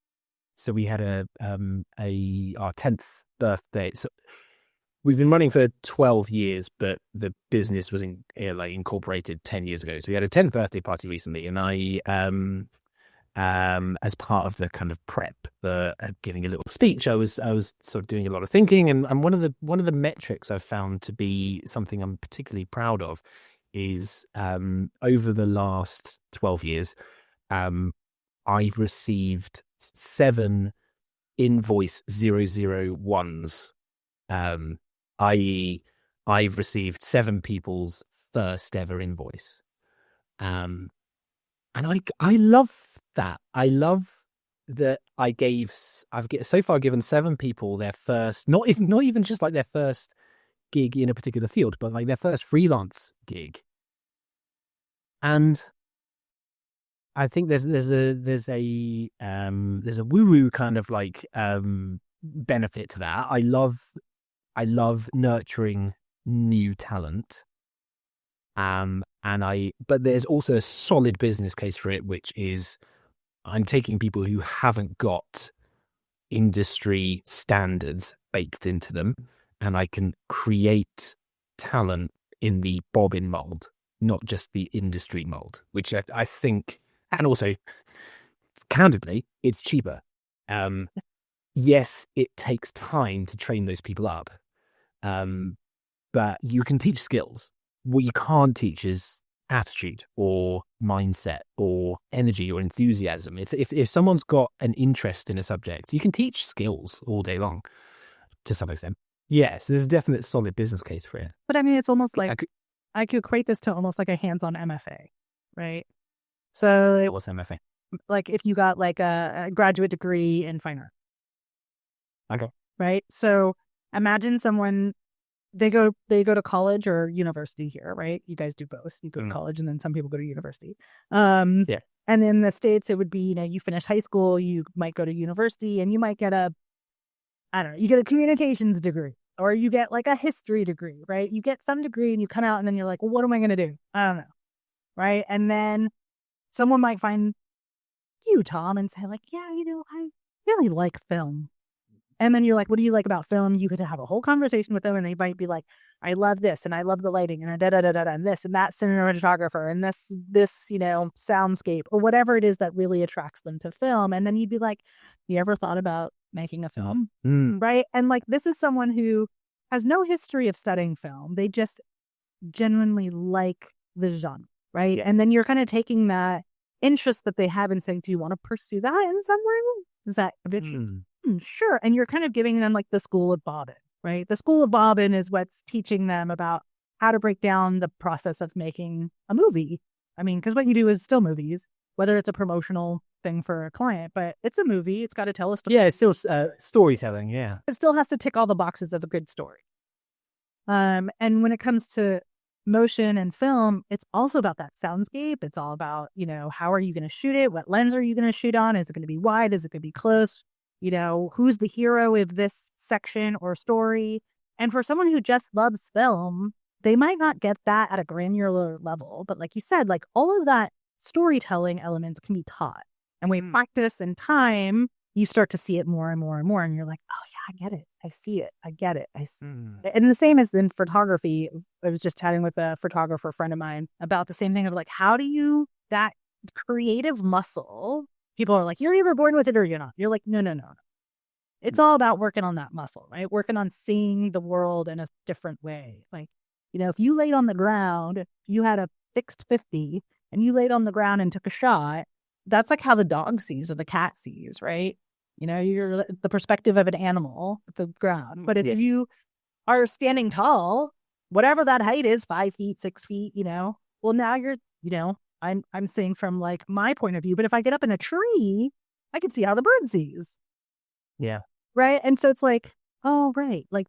so we had our 10th birthday. So we've been running for 12 years, but the business was incorporated 10 years ago. So we had a 10th birthday party recently, and I as part of the kind of prep, giving a little speech, I was sort of doing a lot of thinking, and one of the metrics I've found to be something I'm particularly proud of is over the last 12 years, I've received 7 invoice 001s, i.e., I've received 7 people's first ever invoice, and I love that. I love that I've so far given 7 people their first, not even just like their first gig in a particular field, but like their first freelance gig. And I think there's a woo-woo kind of like benefit to that. I love nurturing new talent. But there's also a solid business case for it, which is I'm taking people who haven't got industry standards baked into them, and I can create talent in the bobbin mold, not just the industry mold, which I think, and also, candidly, it's cheaper. Yes, it takes time to train those people up, but you can teach skills. What you can't teach is attitude or mindset or energy or enthusiasm. If someone's got an interest in a subject, you can teach skills all day long to some extent. Yes, there's a definite solid business case for it. But I mean, it's almost like I could equate this to almost like a hands-on MFA, right? So what's MFA? Like if you got like a graduate degree in fine art. Okay. Right. So imagine someone, they go to college or university here, right? You guys do both. You go to college and then some people go to university. Yeah. And in the States, it would be, you finish high school, you might go to university, and you might get you get a communications degree, or you get like a history degree, right? You get some degree and you come out and then you're like, well, what am I going to do? I don't know. Right. And then someone might find you, Tom, and say like, yeah, I really like film. And then you're like, what do you like about film? You could have a whole conversation with them and they might be like, I love this and I love the lighting and and this and that cinematographer and this, soundscape or whatever it is that really attracts them to film. And then you'd be like, you ever thought about making a film? Right. And like, this is someone who has no history of studying film. They just genuinely like the genre. Right. And then you're kind of taking that interest that they have and saying, do you want to pursue that in some way? Is that a bit sure. And you're kind of giving them like the school of bobbin, right? The school of bobbin is what's teaching them about how to break down the process of making a movie. I mean, because what you do is still movies, whether it's a promotional thing for a client, but it's a movie. It's got to tell a story. Yeah, it's still storytelling. Yeah. It still has to tick all the boxes of a good story. And when it comes to motion and film, it's also about that soundscape. It's all about, how are you going to shoot it? What lens are you going to shoot on? Is it going to be wide? Is it going to be close? Who's the hero of this section or story? And for someone who just loves film, they might not get that at a granular level. But like you said, like all of that storytelling elements can be taught. And with practice and time, you start to see it more and more and more. And you're like, oh yeah, I get it. I see it. I get it. I see it. And the same as in photography. I was just chatting with a photographer friend of mine about the same thing of like, how do you, that creative muscle, people are like, you're either born with it or you're not. You're like, no. It's all about working on that muscle, right? Working on seeing the world in a different way. Like, if you laid on the ground, if you had a fixed 50 and you laid on the ground and took a shot, that's like how the dog sees or the cat sees, right? You're the perspective of an animal at the ground. But if you are standing tall, whatever that height is, 5 feet, 6 feet, well, now I'm seeing from like my point of view. But if I get up in a tree, I can see how the bird sees. Yeah. Right. And so it's like, oh, right. Like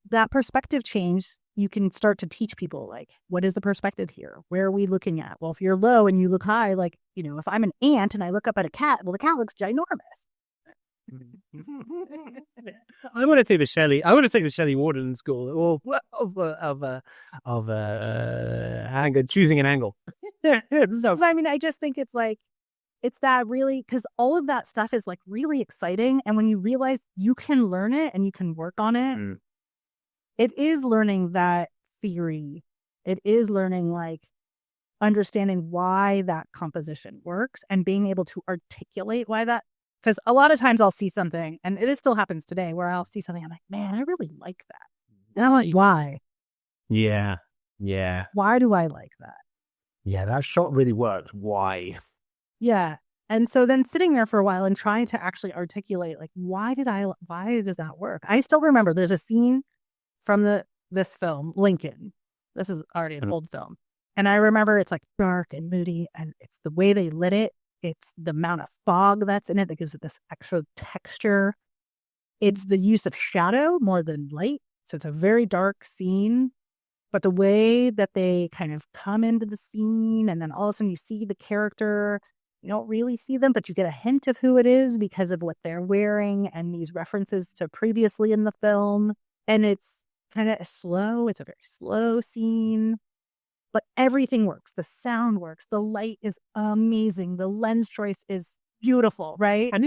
that perspective change, you can start to teach people, like, what is the perspective here? Where are we looking at? Well, if you're low and you look high, like, if I'm an ant and I look up at a cat, well, the cat looks ginormous. I want to take the Shelley Warden school of choosing an angle. So I mean, I just think it's like, it's that really, because all of that stuff is like really exciting. And when you realize you can learn it and you can work on it, it is learning that theory. It is learning like understanding why that composition works and being able to articulate why that. Because a lot of times I'll see something, and it still happens today, where I'll see something, I'm like, man, I really like that. And I'm like, why? Yeah. Yeah. Why do I like that? Yeah, that shot really worked. Why? Yeah. And so then sitting there for a while and trying to actually articulate, like, why does that work? I still remember there's a scene from this film, Lincoln. This is already an old film. And I remember it's like dark and moody, and it's the way they lit it. It's the amount of fog that's in it that gives it this extra texture. It's the use of shadow more than light. So it's a very dark scene. But the way that they kind of come into the scene, and then all of a sudden you see the character, you don't really see them, but you get a hint of who it is because of what they're wearing and these references to previously in the film. And it's kind of slow. It's a very slow scene. But everything works. The sound works. The light is amazing. The lens choice is beautiful, right? And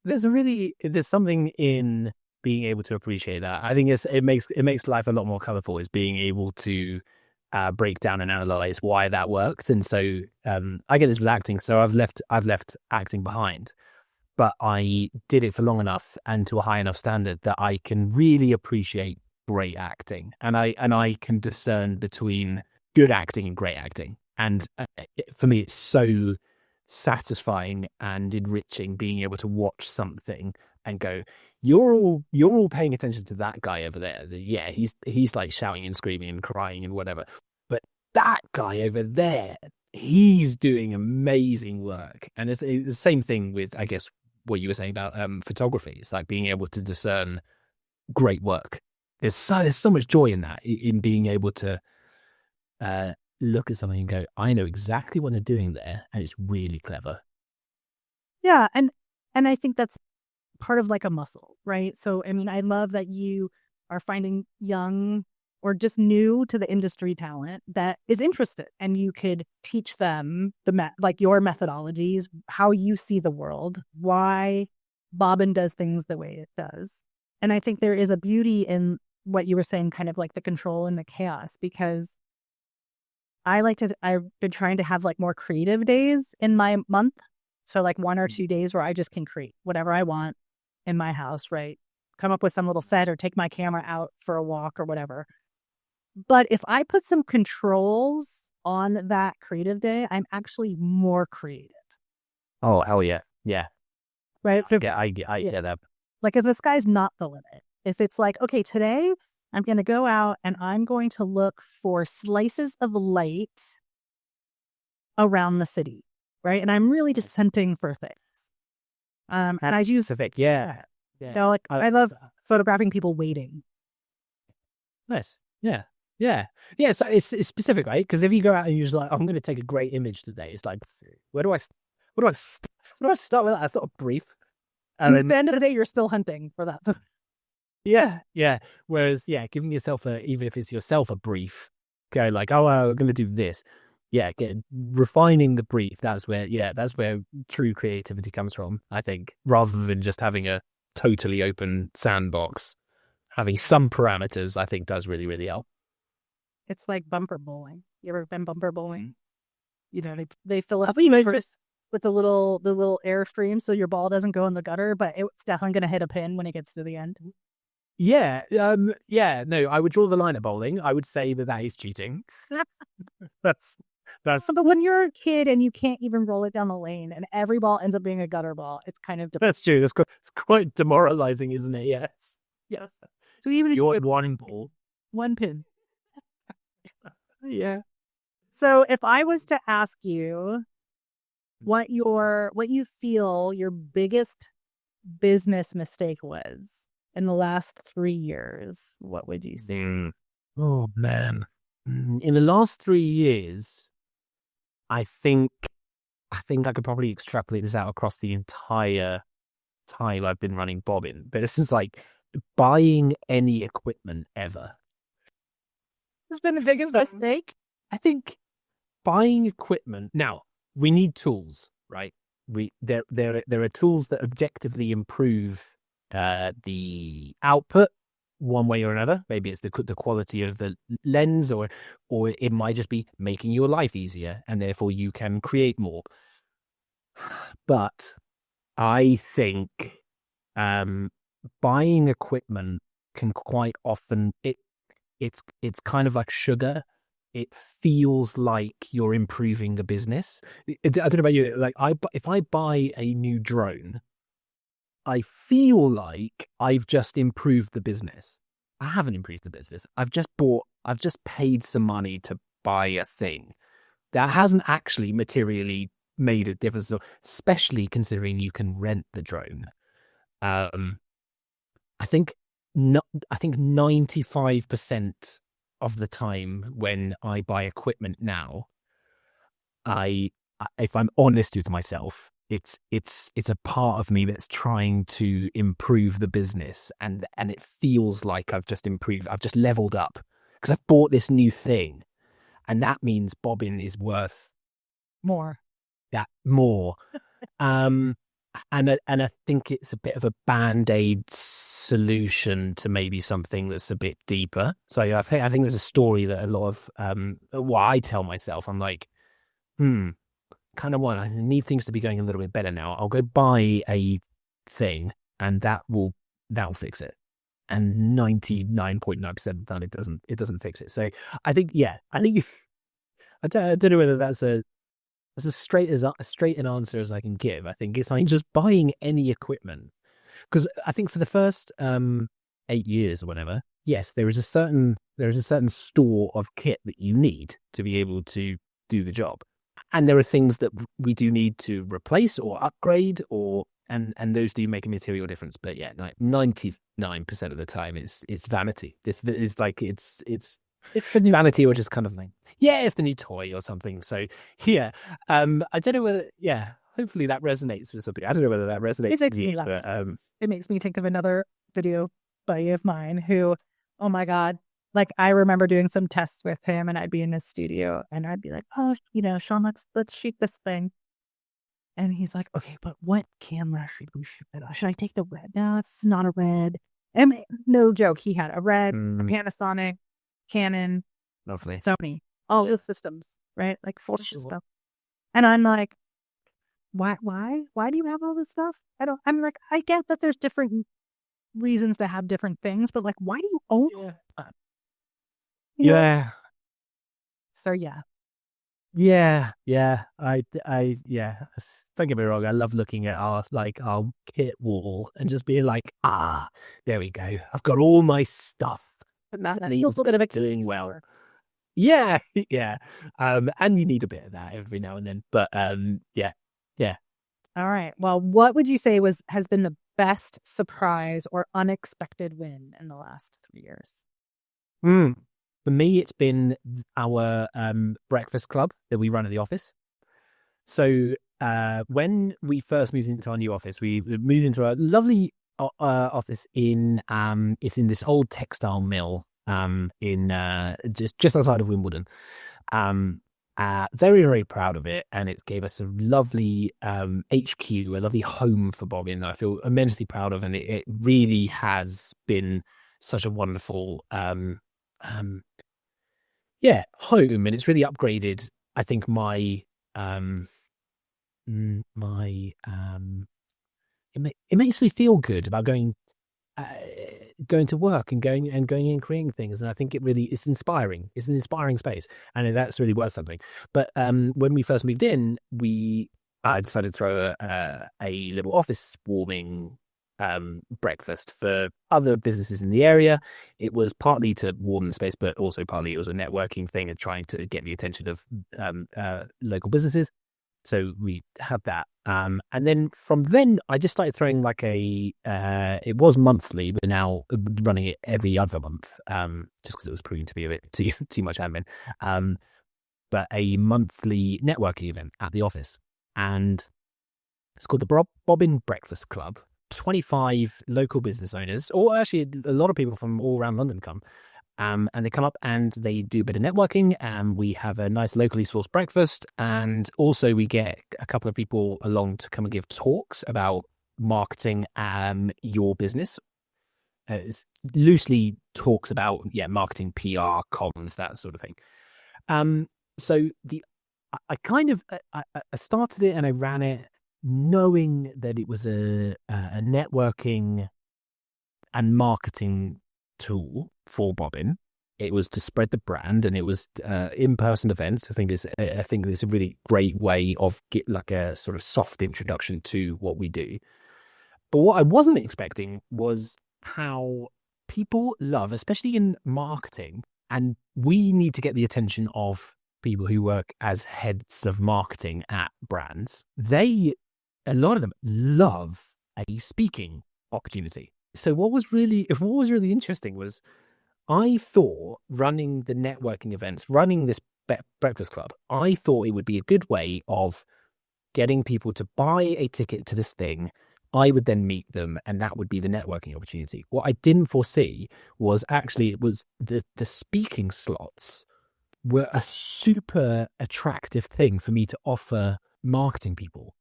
there's something in being able to appreciate that. I think it makes life a lot more colorful, is being able to break down and analyze why that works. And so I get this with acting. So I've left acting behind, but I did it for long enough and to a high enough standard that I can really appreciate great acting, and I can discern between good acting and great acting. And for me, it's so satisfying and enriching being able to watch something and go, you're all paying attention to that guy over there. Yeah, he's like shouting and screaming and crying and whatever. But that guy over there, he's doing amazing work. And it's the same thing with, I guess, what you were saying about photography. It's like being able to discern great work. There's so much joy in that, in being able to look at something and go, I know exactly what they're doing there, and it's really clever. Yeah, and I think that's part of like a muscle, right? So I mean, I love that you are finding young or just new to the industry talent that is interested, and you could teach them like your methodologies, how you see the world, why Bobbin does things the way it does. And I think there is a beauty in what you were saying, kind of like the control and the chaos, because I've been trying to have like more creative days in my month. So like 1 or 2 days where I just can create whatever I want in my house, right? Come up with some little set or take my camera out for a walk or whatever. But if I put some controls on that creative day, I'm actually more creative. Oh, hell yeah. Yeah. Right? Yeah, I get that. Like if the sky's not the limit, if it's like, okay, today I'm going to go out and I'm going to look for slices of light around the city, right? And I'm really just hunting for things. And I use specific, yeah. like I love photographing people waiting. Nice, yeah. So it's specific, right? Because if you go out and you're just like, I'm going to take a great image today, it's like, where do I start with that? That's not a brief. And at the end of the day, you're still hunting for that. Yeah. Whereas, giving yourself even if it's yourself a brief, go like, oh, I'm going to do this. Yeah, refining the brief. That's where true creativity comes from, I think, rather than just having a totally open sandbox. Having some parameters, I think, does really, really help. It's like bumper bowling. You ever been bumper bowling? You know, they fill up. with the little airstream so your ball doesn't go in the gutter, but it's definitely going to hit a pin when it gets to the end. Yeah, yeah. No, I would draw the line at bowling. I would say that that is cheating. That's that's But when you're a kid and you can't even roll it down the lane and every ball ends up being a gutter ball, it's kind of that's true. It's quite demoralizing, isn't it? Yes, yes. so even if You're you one ball. one pin. Yeah. So if I was to ask you what you feel your biggest business mistake was in the last 3 years, what would you say? Oh man. In the last 3 years, I think I think I could probably extrapolate this out across the entire time I've been running bobbin. But this is like buying any equipment ever. It's been the biggest mistake. I think buying equipment now, we need tools, right? There are tools that objectively improve the output one way or another. Maybe it's the quality of the lens, or it might just be making your life easier, and therefore you can create more. But I think buying equipment can quite often it's kind of like sugar. It feels like you're improving the business. I don't know about you. Like if I buy a new drone, I feel like I've just improved the business. I haven't improved the business. I've just paid some money to buy a thing that hasn't actually materially made a difference, especially considering you can rent the drone. Um, I think no, I think 95% of the time when I buy equipment now, if I'm honest with myself, it's a part of me that's trying to improve the business, and it feels like I've just improved, I've just leveled up because I've bought this new thing, and that means bobbin is worth More. that more. Um, and I think it's a bit of a band-aid solution to maybe something that's a bit deeper. So I think there's a story that a lot of what I tell myself, I'm like, kind of I need things to be going a little bit better now. I'll go buy a thing, and that'll fix it. And 99.9% of the time it doesn't fix it. So I think I don't know whether that's as straight an answer as I can give. I think it's like just buying any equipment, because I think for the first 8 years or whatever, yes, there is a certain store of kit that you need to be able to do the job, and there are things that we do need to replace or upgrade, and those do make a material difference. But yeah, like 99% of the time, it's vanity. This is like it's vanity, or just kind of like, yeah, it's the new toy or something. So yeah, I don't know whether, yeah, hopefully that resonates with somebody. I don't know whether that resonates with you, but It makes me think of another video buddy of mine who, oh my God, like I remember doing some tests with him and I'd be in his studio and I'd be like, oh, Sean, let's shoot this thing. And he's like, okay, but what camera should we shoot it on? Should I take the red? No, it's not a red. And no joke, he had a red, a Panasonic, Canon, lovely, Sony, all the systems, right? Like full stuff. And I'm like, why do you have all this stuff? I'm like, I get that there's different reasons to have different things, but like, why do you own them? Yeah. So yeah. Yeah. Yeah. Don't get me wrong. I love looking at our kit wall and just being like, there we go. I've got all my stuff. And that feels a bit of doing well. Yeah, yeah. And you need a bit of that every now and then. But yeah. All right. Well, what would you say has been the best surprise or unexpected win in the last 3 years? For me, it's been our breakfast club that we run at the office. So when we first moved into our new office, we moved into a lovely office it's in this old textile mill in just outside of Wimbledon. Very, very proud of it, and it gave us a lovely HQ, a lovely home for bobbing that I feel immensely proud of, and it really has been such a wonderful home, and it's really upgraded, I think, my my it makes me feel good about uh, going to work and going and creating things. And I think it's inspiring. It's an inspiring space, and that's really worth something. But when we first moved in, I decided to throw a little office warming breakfast for other businesses in the area. It was partly to warm the space, but also partly it was a networking thing and trying to get the attention of local businesses. So we had that. And then from then, I just started throwing like it was monthly, but now running it every other month, just because it was proving to be a bit too much admin. But a monthly networking event at the office. And it's called the Bobbin Breakfast Club. 25 local business owners, or actually a lot of people from all around London come. And they come up and they do a bit of networking, and we have a nice locally sourced breakfast. And also we get a couple of people along to come and give talks about marketing your business. It's loosely talks about, marketing, PR, comms, that sort of thing. So I kind of, I started it and I ran it knowing that it was a networking and marketing tool for Bobbin. It was to spread the brand, and it was in-person events. I think it's a really great way of get like a sort of soft introduction to what we do. But what I wasn't expecting was how people love, especially in marketing, and we need to get the attention of people who work as heads of marketing at brands. A lot of them love a speaking opportunity. So what was really interesting was I thought running the networking events, running this breakfast club, I thought it would be a good way of getting people to buy a ticket to this thing. I would then meet them, and that would be the networking opportunity. What I didn't foresee was actually it was the speaking slots were a super attractive thing for me to offer marketing people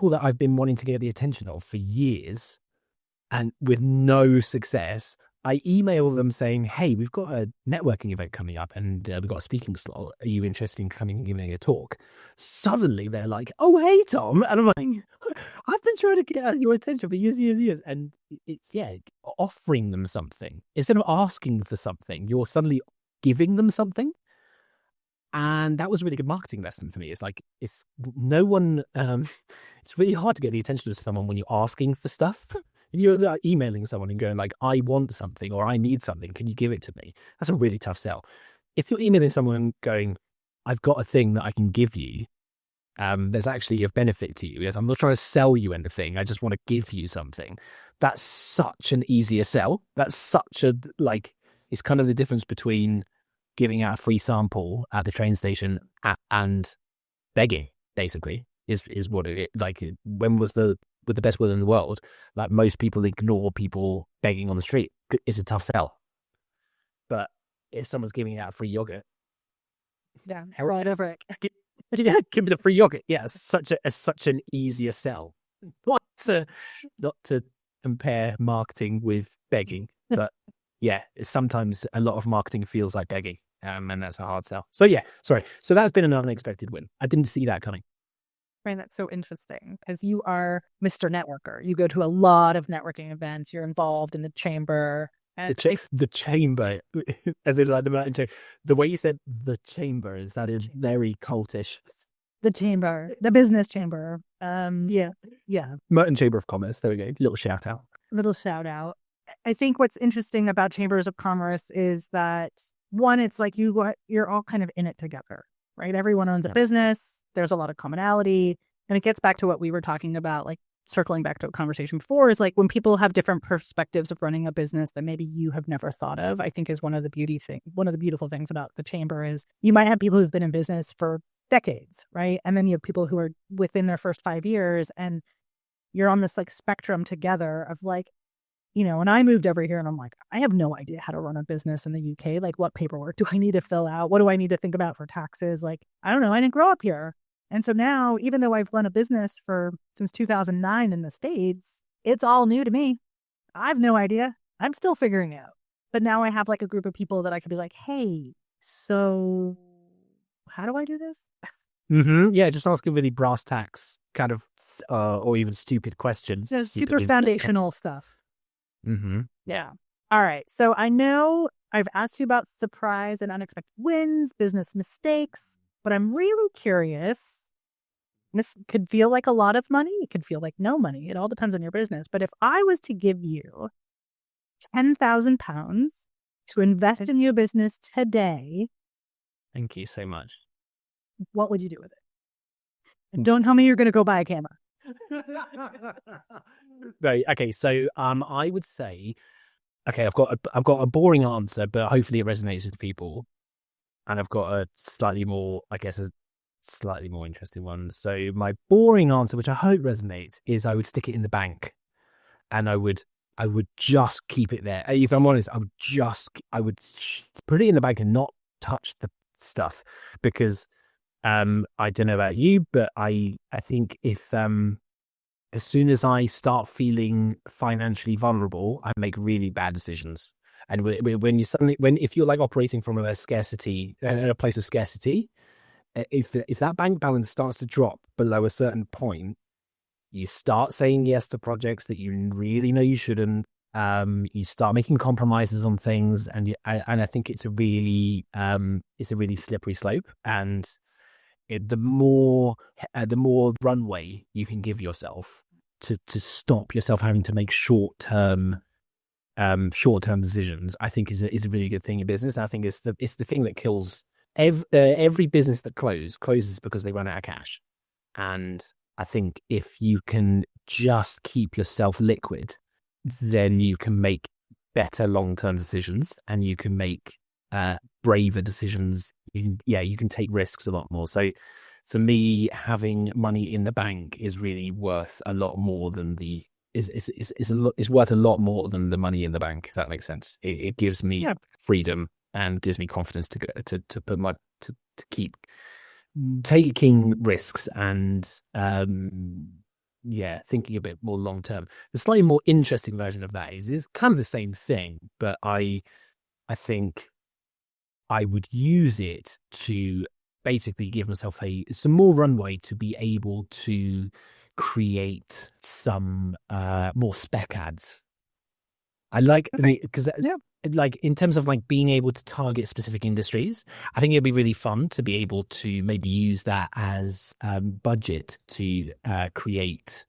that I've been wanting to get the attention of for years, and with no success. I email them saying, "Hey, we've got a networking event coming up, and we've got a speaking slot. Are you interested in coming and giving a talk?" Suddenly, they're like, "Oh, hey, Tom," and I'm like, "I've been trying to get your attention for years, years, years." And it's offering them something instead of asking for something. You're suddenly giving them something. And that was a really good marketing lesson for me. It's like, it's no one, it's really hard to get the attention of someone when you're asking for stuff. You're like emailing someone and going like, "I want something," or "I need something. Can you give it to me?" That's a really tough sell. If you're emailing someone going, "I've got a thing that I can give you, there's actually a benefit to you. Yes, I'm not trying to sell you anything. I just want to give you something." That's such an easier sell. That's such a, it's kind of the difference between giving out a free sample at the train station and begging, basically, is what it like. When was with the best will in the world, like most people ignore people begging on the street. It's a tough sell. But if someone's giving out free yogurt, right over it. Give me the free yogurt. Yeah, it's such an easier sell. Not to compare marketing with begging, but sometimes a lot of marketing feels like begging, and that's a hard sell. So sorry. So that's been an unexpected win. I didn't see that coming. Right, that's so interesting because you are Mr. Networker. You go to a lot of networking events. You're involved in the chamber. And the chamber, as in like the Merton chamber. The way you said the chamber sounded very cultish. The chamber, the business chamber. Merton Chamber of Commerce. There we go. Little shout out. I think what's interesting about chambers of commerce is that, one, it's like you're all kind of in it together, right? Everyone owns a business. There's a lot of commonality. And it gets back to what we were talking about, like circling back to a conversation before, is like when people have different perspectives of running a business that maybe you have never thought of, I think is one of the beautiful things about the chamber is you might have people who've been in business for decades, right? And then you have people who are within their first 5 years, and you're on this like spectrum together of like, when I moved over here and I'm like, I have no idea how to run a business in the UK. Like, what paperwork do I need to fill out? What do I need to think about for taxes? Like, I don't know. I didn't grow up here. And so now, even though I've run a business since 2009 in the States, it's all new to me. I have no idea. I'm still figuring it out. But now I have like a group of people that I could be like, "Hey, so how do I do this?" Yeah, just asking really brass tacks kind of, or even stupid questions. So super foundational stuff. Mm-hmm. Yeah. All right. So I know I've asked you about surprise and unexpected wins, business mistakes, but I'm really curious. This could feel like a lot of money. It could feel like no money. It all depends on your business. But if I was to give you £10,000 to invest in your business today, Thank you so much. what would you do with it? And don't tell me you're going to go buy a camera. Right. Okay. So, I would say, okay, I've got a boring answer, but hopefully it resonates with people, and I've got a slightly more, I guess, a slightly more interesting one. So, my boring answer, which I hope resonates, is I would stick it in the bank, and I would just keep it there. If I'm honest, I would put it in the bank and not touch the stuff, because I don't know about you, but I think if as soon as I start feeling financially vulnerable, I make really bad decisions. And when you suddenly, if you're like operating from a scarcity, a place of scarcity, if that bank balance starts to drop below a certain point, you start saying yes to projects that you really know you shouldn't. You start making compromises on things, and I think it's a really slippery slope. And the more runway you can give yourself to stop yourself having to make short term decisions, I think is a really good thing in business. I think it's the thing that kills every business that closes because they run out of cash. And I think if you can just keep yourself liquid, then you can make better long-term decisions, and you can make braver decisions. You can take risks a lot more. So for me, having money in the bank is really worth a lot more than is worth a lot more than the money in the bank, if that makes sense. It gives me freedom and gives me confidence to keep taking risks and thinking a bit more long term. The slightly more interesting version of that is kind of the same thing, but I think I would use it to basically give myself some more runway to be able to create some more spec ads. I like, because like in terms of like being able to target specific industries, I think it'd be really fun to be able to maybe use that as budget to create.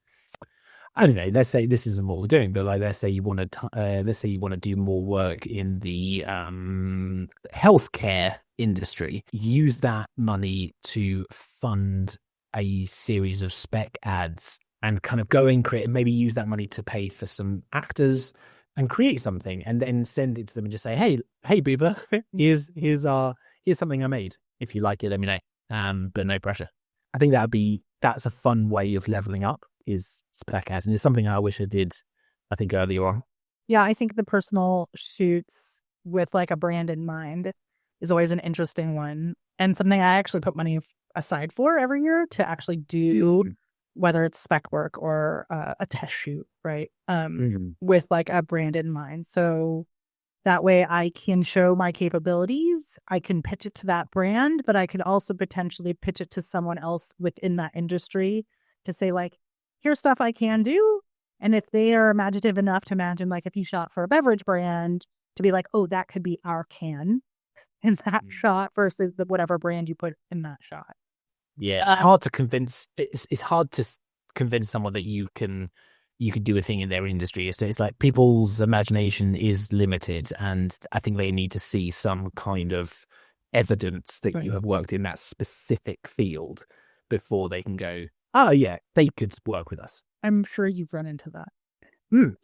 I don't know. Let's say this isn't what we're doing, but like let's say you want to do more work in the healthcare industry. Use that money to fund a series of spec ads and kind of go and create, and maybe use that money to pay for some actors and create something, and then send it to them and just say, hey, Boober, here's something I made. If you like it, let me know. But no pressure. I think that's a fun way of leveling up, is spec ads, and it's something I wish I did, I think, earlier on. Yeah, I think the personal shoots with like a brand in mind is always an interesting one, and something I actually put money aside for every year to actually do, whether it's spec work or a test shoot, right? With like a brand in mind. So that way I can show my capabilities. I can pitch it to that brand, but I could also potentially pitch it to someone else within that industry to say like, here's stuff I can do. And if they are imaginative enough to imagine, like if you shot for a beverage brand, to be like, oh, that could be our can in that shot versus whatever brand you put in that shot. Yeah, hard to convince. It's hard to convince someone that you can do a thing in their industry. So it's like people's imagination is limited, and I think they need to see some kind of evidence that you have worked in that specific field before they can go, oh yeah, they could work with us. I'm sure you've run into that.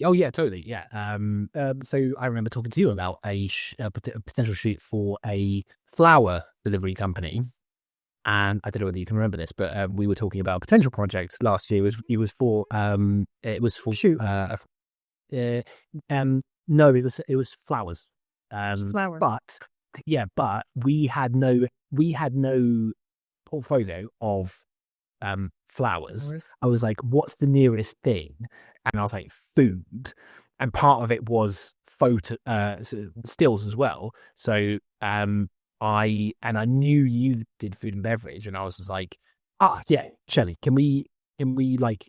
Oh yeah, totally. Yeah. So I remember talking to you about a potential shoot for a flower delivery company. And I don't know whether you can remember this, but we were talking about a potential project last year. It was for shoot. No, it was flowers. Flowers. But we had no portfolio of flowers. I was like, what's the nearest thing? And I was like, food. And part of it was stills as well. So I knew you did food and beverage, and I was just like, Yeah, Shelley, can we like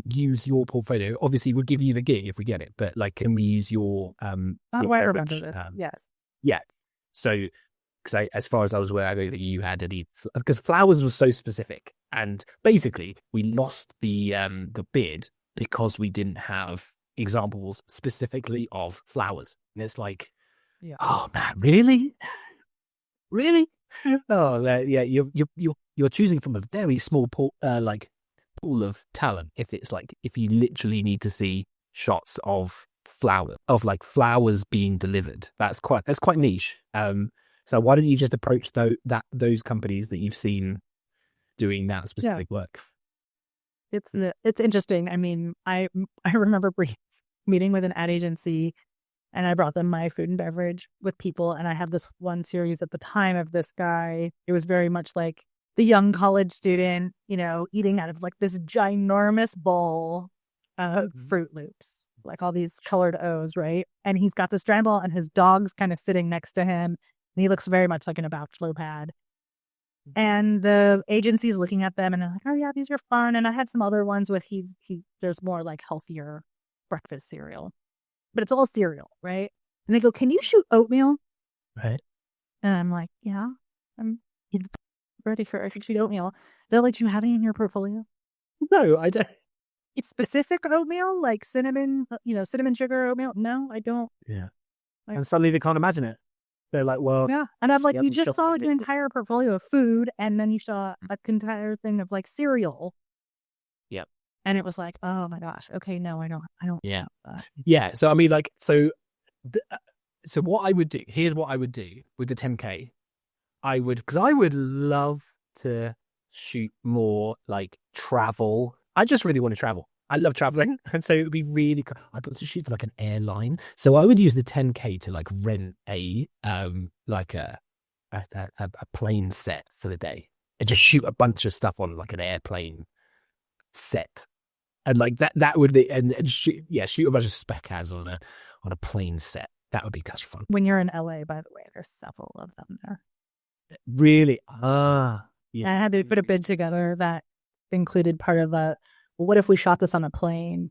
use your portfolio? Obviously, we'll give you the gig if we get it, but like, can we use Not your why I remember beverage? this. Yes. Yeah. So, because as far as I was aware, I don't think you had any, because flowers was so specific, and basically we lost the bid because we didn't have examples specifically of flowers, and it's like, Yeah. oh man, really, really? Oh yeah, you're choosing from a very small pool, pool of talent. If it's like, if you literally need to see shots of flowers being delivered, that's quite niche. So why don't you just approach those companies that you've seen doing that Yeah. specific work? It's interesting. I mean, I remember meeting with an ad agency, and I brought them my food and beverage with people. And I had this one series at the time of this guy. It was very much like the young college student, eating out of like this ginormous bowl of Fruit Loops, like all these colored O's, right? And he's got this giant bowl, and his dog's kind of sitting next to him. And he looks very much like in a bachelor pad. And the agency's looking at them, and they're like, "Oh yeah, these are fun." And I had some other ones with there's more like healthier breakfast cereal, but it's all cereal, right? And they go, "Can you shoot oatmeal?" Right. And I'm like, "Yeah, I'm ready for I can shoot oatmeal." They're like, "Do you have any in your portfolio?" No, I don't. It's specific oatmeal, like cinnamon, cinnamon sugar oatmeal. No, I don't. Yeah. Like, And suddenly they can't imagine it. They're like, well, yeah. And I'm like, yep, you just saw chocolate. your entire portfolio of food, and then you saw an entire thing of like cereal. Yep. And it was like, oh my gosh, okay, no, I don't. Yeah. Yeah. So I mean, like, so what I would do, here's what I would do with the 10K. Because I would love to shoot more like travel. I just really want to travel. I love traveling. And so it would be really cool. I'd love to shoot for like an airline. So I would use the 10K to like rent like a plane set for the day, and just shoot a bunch of stuff on like an airplane set. And like that would be, and shoot a bunch of spec ads on a plane set. That would be such fun. When you're in LA, by the way, there's several of them there. Really? Yeah. I Yeah. had to put a bid together that included part of well, what if we shot this on a plane?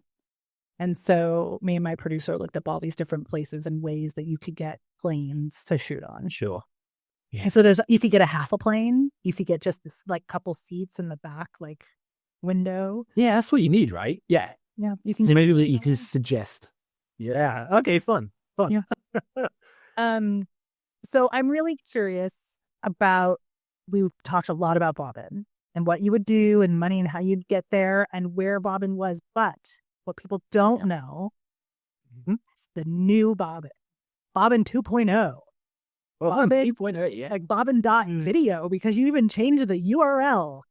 And so me and my producer looked up all these different places and ways that you could get planes to shoot on. Sure. Yeah. And so you could get a half a plane. You could get just this like couple seats in the back, like window. Yeah, that's what you need, right? Yeah. Yeah. You can. So maybe you can suggest. Yeah. Okay. Fun. Yeah. So I'm really curious about, we've talked a lot about Bobbin and what you would do and money and how you'd get there and where Bobbin was. But what people don't know is the new Bobbin, Bobbin 2.0. Well, Bobbin 2.0, yeah. like Bobbin.video, because you even changed the URL.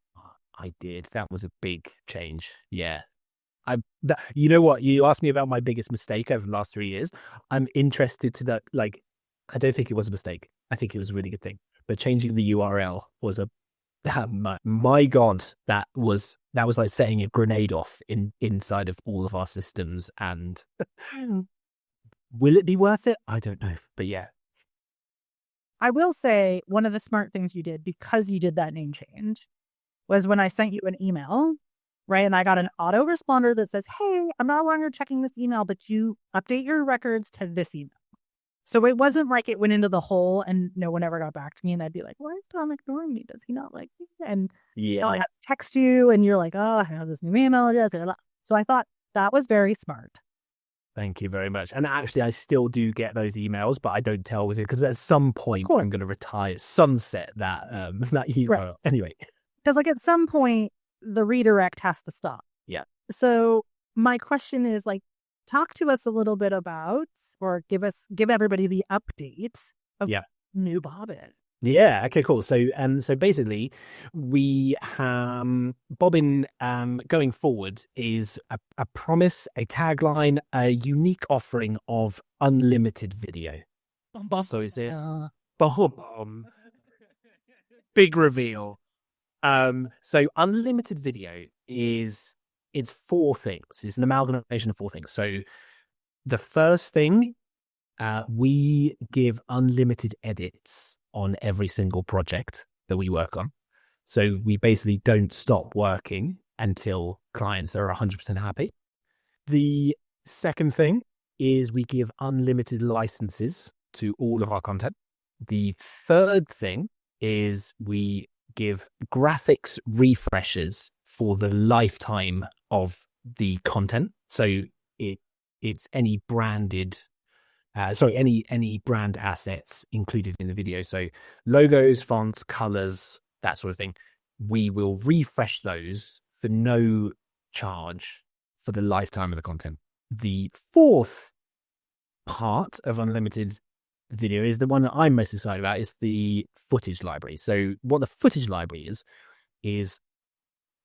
I did. That was a big change. Yeah. You know what? You asked me about my biggest mistake over the last 3 years. I'm interested to that. Like, I don't think it was a mistake. I think it was a really good thing. But changing the URL was my God, that was like setting a grenade off inside of all of our systems. And will it be worth it? I don't know. But yeah. I will say one of the smart things you did, because you did that name change, was when I sent you an email, right? And I got an autoresponder that says, "Hey, I'm no longer checking this email, but you update your records to this email." So it wasn't like it went into the hole and no one ever got back to me, and I'd be like, "Why is Tom ignoring me? Does he not like me?" And Yeah. I have to text you, and you're like, "Oh, I have this new email address." Blah, blah. So I thought that was very smart. Thank you very much. And actually, I still do get those emails, but I don't tell with it, because at some point I'm going to retire, sunset that that URL. Right. Anyway, because like at some point the redirect has to stop. Yeah. So my question is, like, talk to us a little bit about, or give everybody the update of new Bobbin. Yeah. Okay. Cool. So basically, we Bobbin going forward is a promise, a tagline, a unique offering of unlimited video. So is it? Big reveal. So unlimited video it's 4 things. It's an amalgamation of 4 things. So the first thing, we give unlimited edits on every single project that we work on. So we basically don't stop working until clients are 100% happy. The second thing is we give unlimited licenses to all of our content. The third thing is we give graphics refreshes for the lifetime of the content. So it's any branded, any brand assets included in the video. So logos, fonts, colors, that sort of thing. We will refresh those for no charge for the lifetime of the content. The fourth part of unlimited video is the one that I'm most excited about, is the footage library. So what the footage library is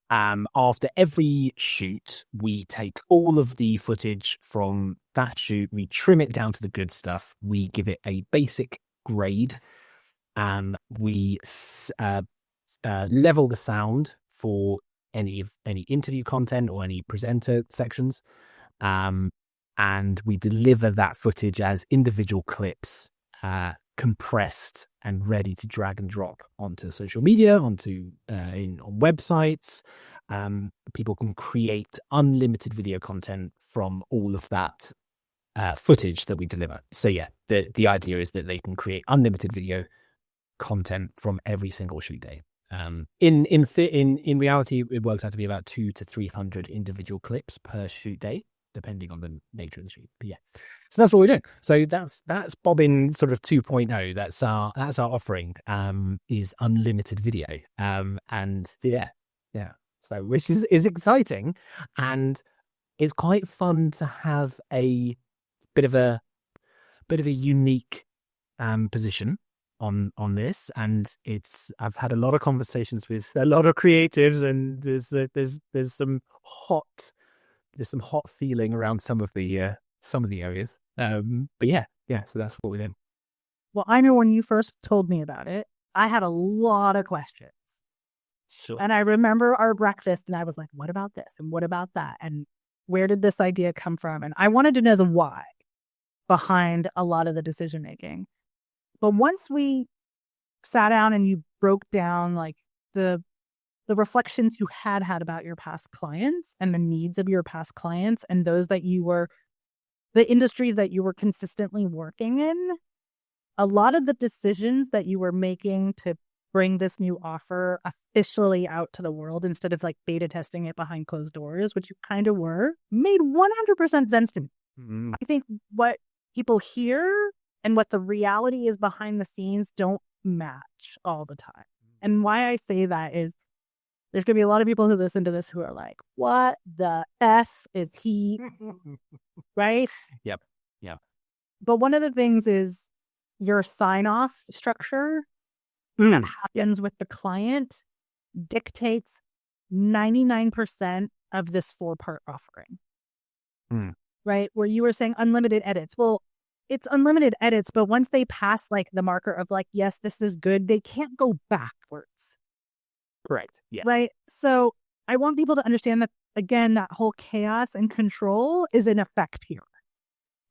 after every shoot, we take all of the footage from that shoot, we trim it down to the good stuff, we give it a basic grade, and we level the sound for any interview content or any presenter sections, and we deliver that footage as individual clips, compressed and ready to drag and drop onto social media, on websites. People can create unlimited video content from all of that footage that we deliver. So yeah, the idea is that they can create unlimited video content from every single shoot day. In reality, it works out to be about 200 to 300 individual clips per shoot day, depending on the nature of the shoot. But yeah, so that's what we're doing. So that's Bobbin sort of 2.0. That's our offering, is unlimited video. And yeah. So which is exciting, and it's quite fun to have a bit of a unique position on this, and I've had a lot of conversations with a lot of creatives, and there's some hot feeling around some of the areas. But yeah, so that's what we're doing. Well, I know when you first told me about it, I had a lot of questions. Sure. And I remember our breakfast, and I was like, what about this? And what about that? And where did this idea come from? And I wanted to know the why behind a lot of the decision making. But once we sat down and you broke down like the reflections you had about your past clients and the needs of your past clients and those that the industries that you were consistently working in, a lot of the decisions that you were making to bring this new offer officially out to the world instead of like beta testing it behind closed doors, which you kind of were, made 100% sense to me. Mm-hmm. I think what people hear and what the reality is behind the scenes don't match all the time. And why I say that is there's going to be a lot of people who listen to this who are like, what the F is he? Right? Yep. But one of the things is your sign-off structure that happens with the client dictates 99% of this 4-part offering. Right? Where you were saying unlimited edits. Well, it's unlimited edits, but once they pass like the marker of like, yes, this is good, they can't go backwards. Correct. Yeah. Right. So I want people to understand that, again, that whole chaos and control is in effect here.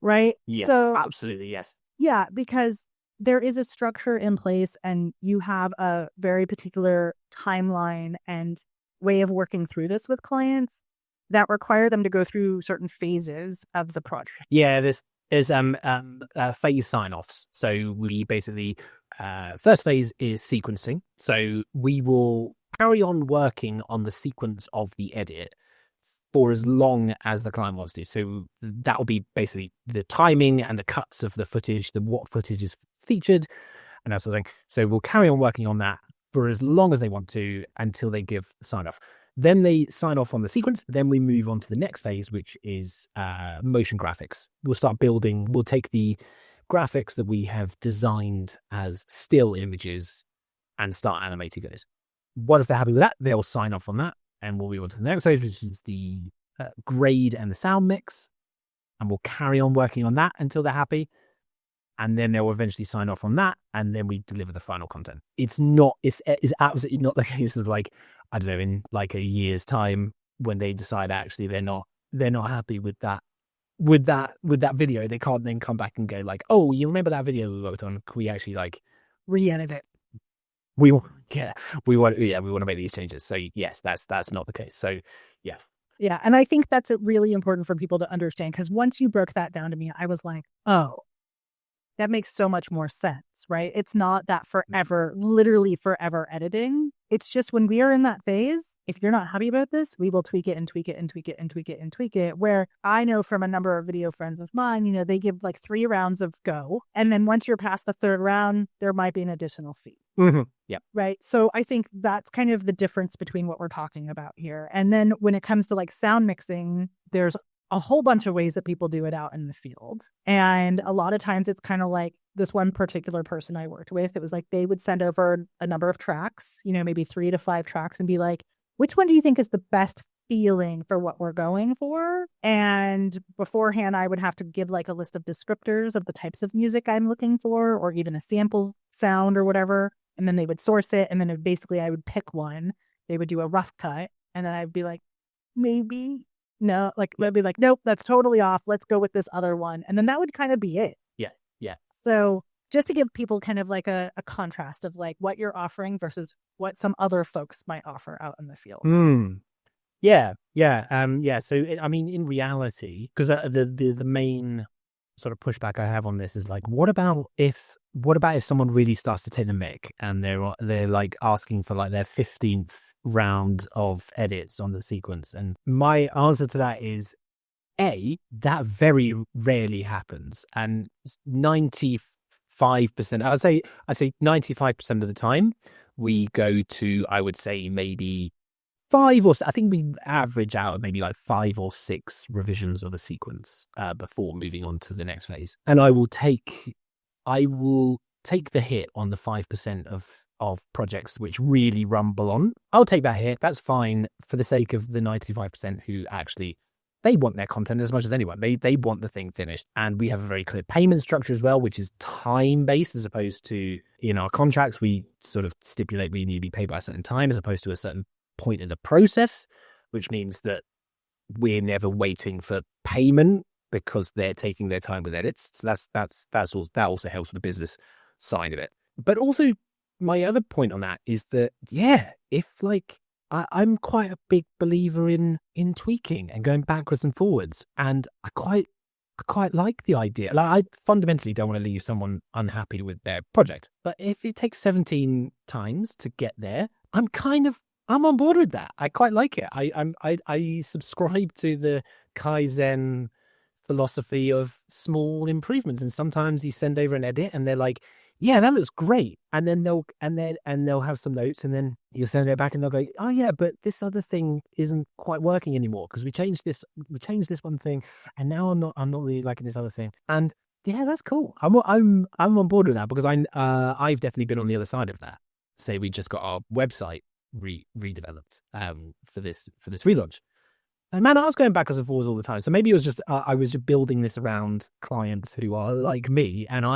Right. Yeah. So absolutely. Yes. Yeah, because there is a structure in place and you have a very particular timeline and way of working through this with clients that require them to go through certain phases of the project. Yeah, there's phase sign-offs. So we basically, first phase is sequencing. So we will carry on working on the sequence of the edit for as long as the client wants to. So that will be basically the timing and the cuts of the footage, what footage is featured, and that sort of thing. So we'll carry on working on that for as long as they want to until they give the sign off. Then they sign off on the sequence. Then we move on to the next phase, which is motion graphics. We'll start building. We'll take the graphics that we have designed as still images and start animating those. Once they're happy with that, they'll sign off on that. And we'll move on to the next phase, which is the grade and the sound mix. And we'll carry on working on that until they're happy. And then they'll eventually sign off on that. And then we deliver the final content. It's absolutely not the case as like, I don't know, in like a year's time when they decide actually they're not happy with that video. They can't then come back and go like, oh, you remember that video we worked on? Can we actually like re-edit it? yeah, we want to make these changes. So yes, that's not the case. So yeah. Yeah. And I think that's really important for people to understand, because once you broke that down to me, I was like, oh, that makes so much more sense, right? It's not that forever, literally forever editing. It's just when we are in that phase, if you're not happy about this, we will tweak it and tweak it and tweak it and tweak it and tweak it. Where I know from a number of video friends of mine, they give like 3 rounds of go. And then once you're past the 3rd round, there might be an additional fee. Mm-hmm. Yeah. Right. So I think that's kind of the difference between what we're talking about here. And then when it comes to like sound mixing, there's a whole bunch of ways that people do it out in the field. And a lot of times it's kind of like this one particular person I worked with. It was like they would send over a number of tracks, maybe 3 to 5 tracks, and be like, which one do you think is the best feeling for what we're going for? And beforehand, I would have to give like a list of descriptors of the types of music I'm looking for, or even a sample sound or whatever. And then they would source it. And then basically I would pick one. They would do a rough cut. And then I'd be like, maybe. No, like I'd be like, nope, that's totally off. Let's go with this other one. And then that would kind of be it. Yeah. Yeah. So just to give people kind of like a contrast of like what you're offering versus what some other folks might offer out in the field. Yeah. Yeah. Yeah. So, I mean, in reality, because the main sort of pushback I have on this is like, what about if someone really starts to take the mick and they're like asking for like their 15th round of edits on the sequence? And my answer to that is, that very rarely happens, and 95%, I'd say 95% of the time we go to, I would say, maybe 5 or I think we average out maybe like 5 or 6 revisions of a sequence before moving on to the next phase. And I will take the hit on the 5% of projects which really rumble on. I'll take that hit. That's fine for the sake of the 95% who actually, they want their content as much as anyone. They want the thing finished. And we have a very clear payment structure as well, which is time-based, as opposed to in our contracts, we sort of stipulate we need to be paid by a certain time as opposed to a certain point in the process, which means that we're never waiting for payment because they're taking their time with edits. So that also helps with the business side of it. But also, my other point on that is that, if like I'm quite a big believer in tweaking and going backwards and forwards, and I quite like the idea. Like, I fundamentally don't want to leave someone unhappy with their project, but if it takes 17 times to get there, I'm on board with that. I quite like it. I subscribe to the Kaizen philosophy of small improvements, and sometimes you send over an edit and they're like, yeah, that looks great. And then they'll have some notes, and then you'll send it back and they'll go, oh yeah, but this other thing isn't quite working anymore because we changed this one thing, and now I'm not really liking this other thing. And yeah, that's cool. I'm on board with that because I've definitely been on the other side of that. Say we just got our website redeveloped for this relaunch. And man, I was going backwards and forwards all the time. So maybe it was just I was just building this around clients who are like me, and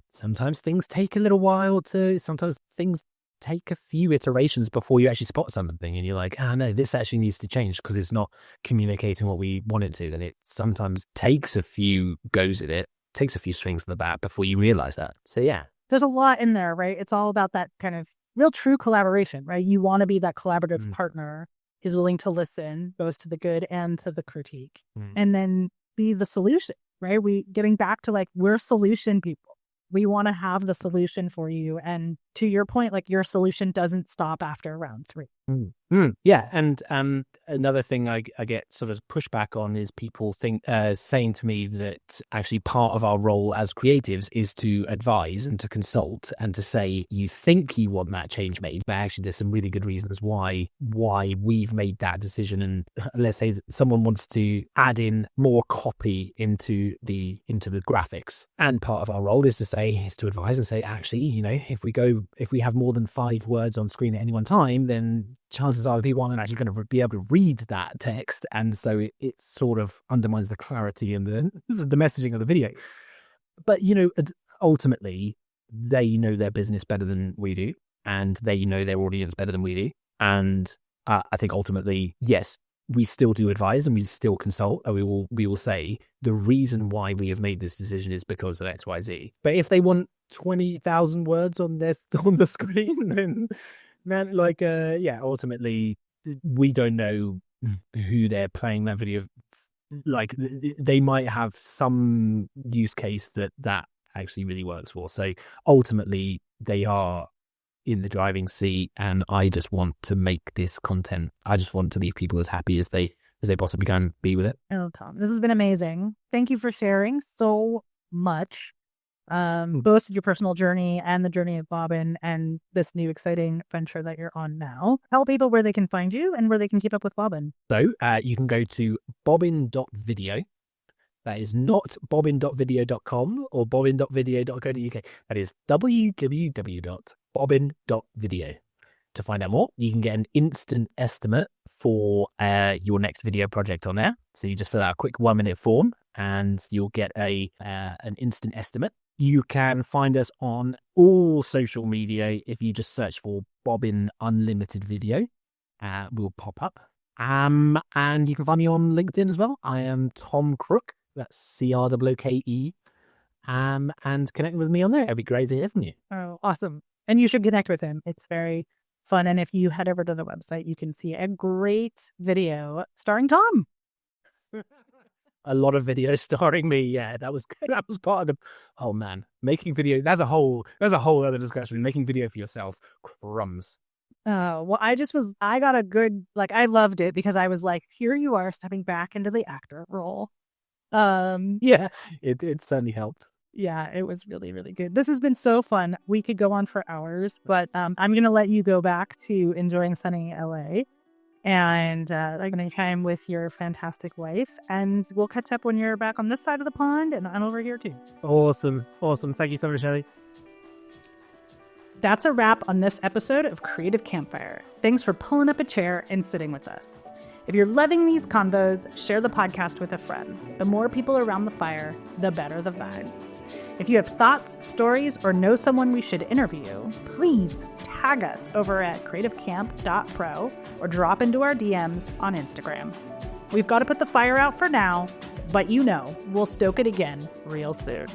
sometimes things take a little while sometimes things take a few iterations before you actually spot something, and you're like, no, this actually needs to change because it's not communicating what we want it to. And it sometimes takes a few goes at it, takes a few swings of the bat before you realize that. So yeah, there's a lot in there, right? It's all about that kind of real true collaboration, right? You want to be that collaborative partner who's willing to listen, both to the good and to the critique, and then be the solution, right? Getting back to like, we're solution people. We want to have the solution for you. And to your point, like, your solution doesn't stop after round 3. Yeah. And another thing I get sort of pushback on is people saying to me that actually part of our role as creatives is to advise and to consult and to say, you think you want that change made, but actually there's some really good reasons why we've made that decision. And let's say that someone wants to add in more copy into the graphics, and part of our role is to advise and say, actually, if we have more than 5 words on screen at any one time, then chances are people aren't actually going to be able to read that text, and so it sort of undermines the clarity and the messaging of the video. But ultimately, they know their business better than we do, and they know their audience better than we do. And I think ultimately, yes, we still do advise and we still consult, and we will say the reason why we have made this decision is because of XYZ. But if they want 20,000 words on the screen, then man, ultimately we don't know who they're playing that video. Like, they might have some use case that actually really works for. So ultimately they are in the driving seat, and I just want to make this content. I just want to leave people as happy as they possibly can be with it. Oh, Tom, this has been amazing. Thank you for sharing so much, both your personal journey and the journey of Bobbin and this new exciting venture that you're on now. Tell people where they can find you and where they can keep up with Bobbin. So you can go to bobbin.video. That is not bobbin.video.com or bobbin.video.co.uk. That is www.bobbin.video. To find out more, you can get an instant estimate for your next video project on there. So you just fill out a quick 1-minute form and you'll get an instant estimate. You can find us on all social media. If you just search for Bobbin Unlimited Video, we'll pop up. And you can find me on LinkedIn as well. I am Tom Crooke. That's CRWKE. And connect with me on there. It'd be great to hear from you. Oh, awesome. And you should connect with him. It's very fun. And if you head over to the website, you can see a great video starring Tom. A lot of videos starring me. Yeah, that was good. That was part of the. Oh man, making video. That's a whole other discussion. Making video for yourself, crumbs. Oh, well, I got a good, I loved it because I was like, here you are stepping back into the actor role. Yeah, it certainly helped. Yeah, it was really, really good. This has been so fun. We could go on for hours, but I'm going to let you go back to enjoying sunny LA and spending time with your fantastic wife. And we'll catch up when you're back on this side of the pond and over here too. Awesome. Thank you so much, Ellie. That's a wrap on this episode of Creative Campfire. Thanks for pulling up a chair and sitting with us. If you're loving these convos, share the podcast with a friend. The more people around the fire, the better the vibe. If you have thoughts, stories, or know someone we should interview, please tag us over at creativecamp.pro or drop into our DMs on Instagram. We've got to put the fire out for now, but we'll stoke it again real soon.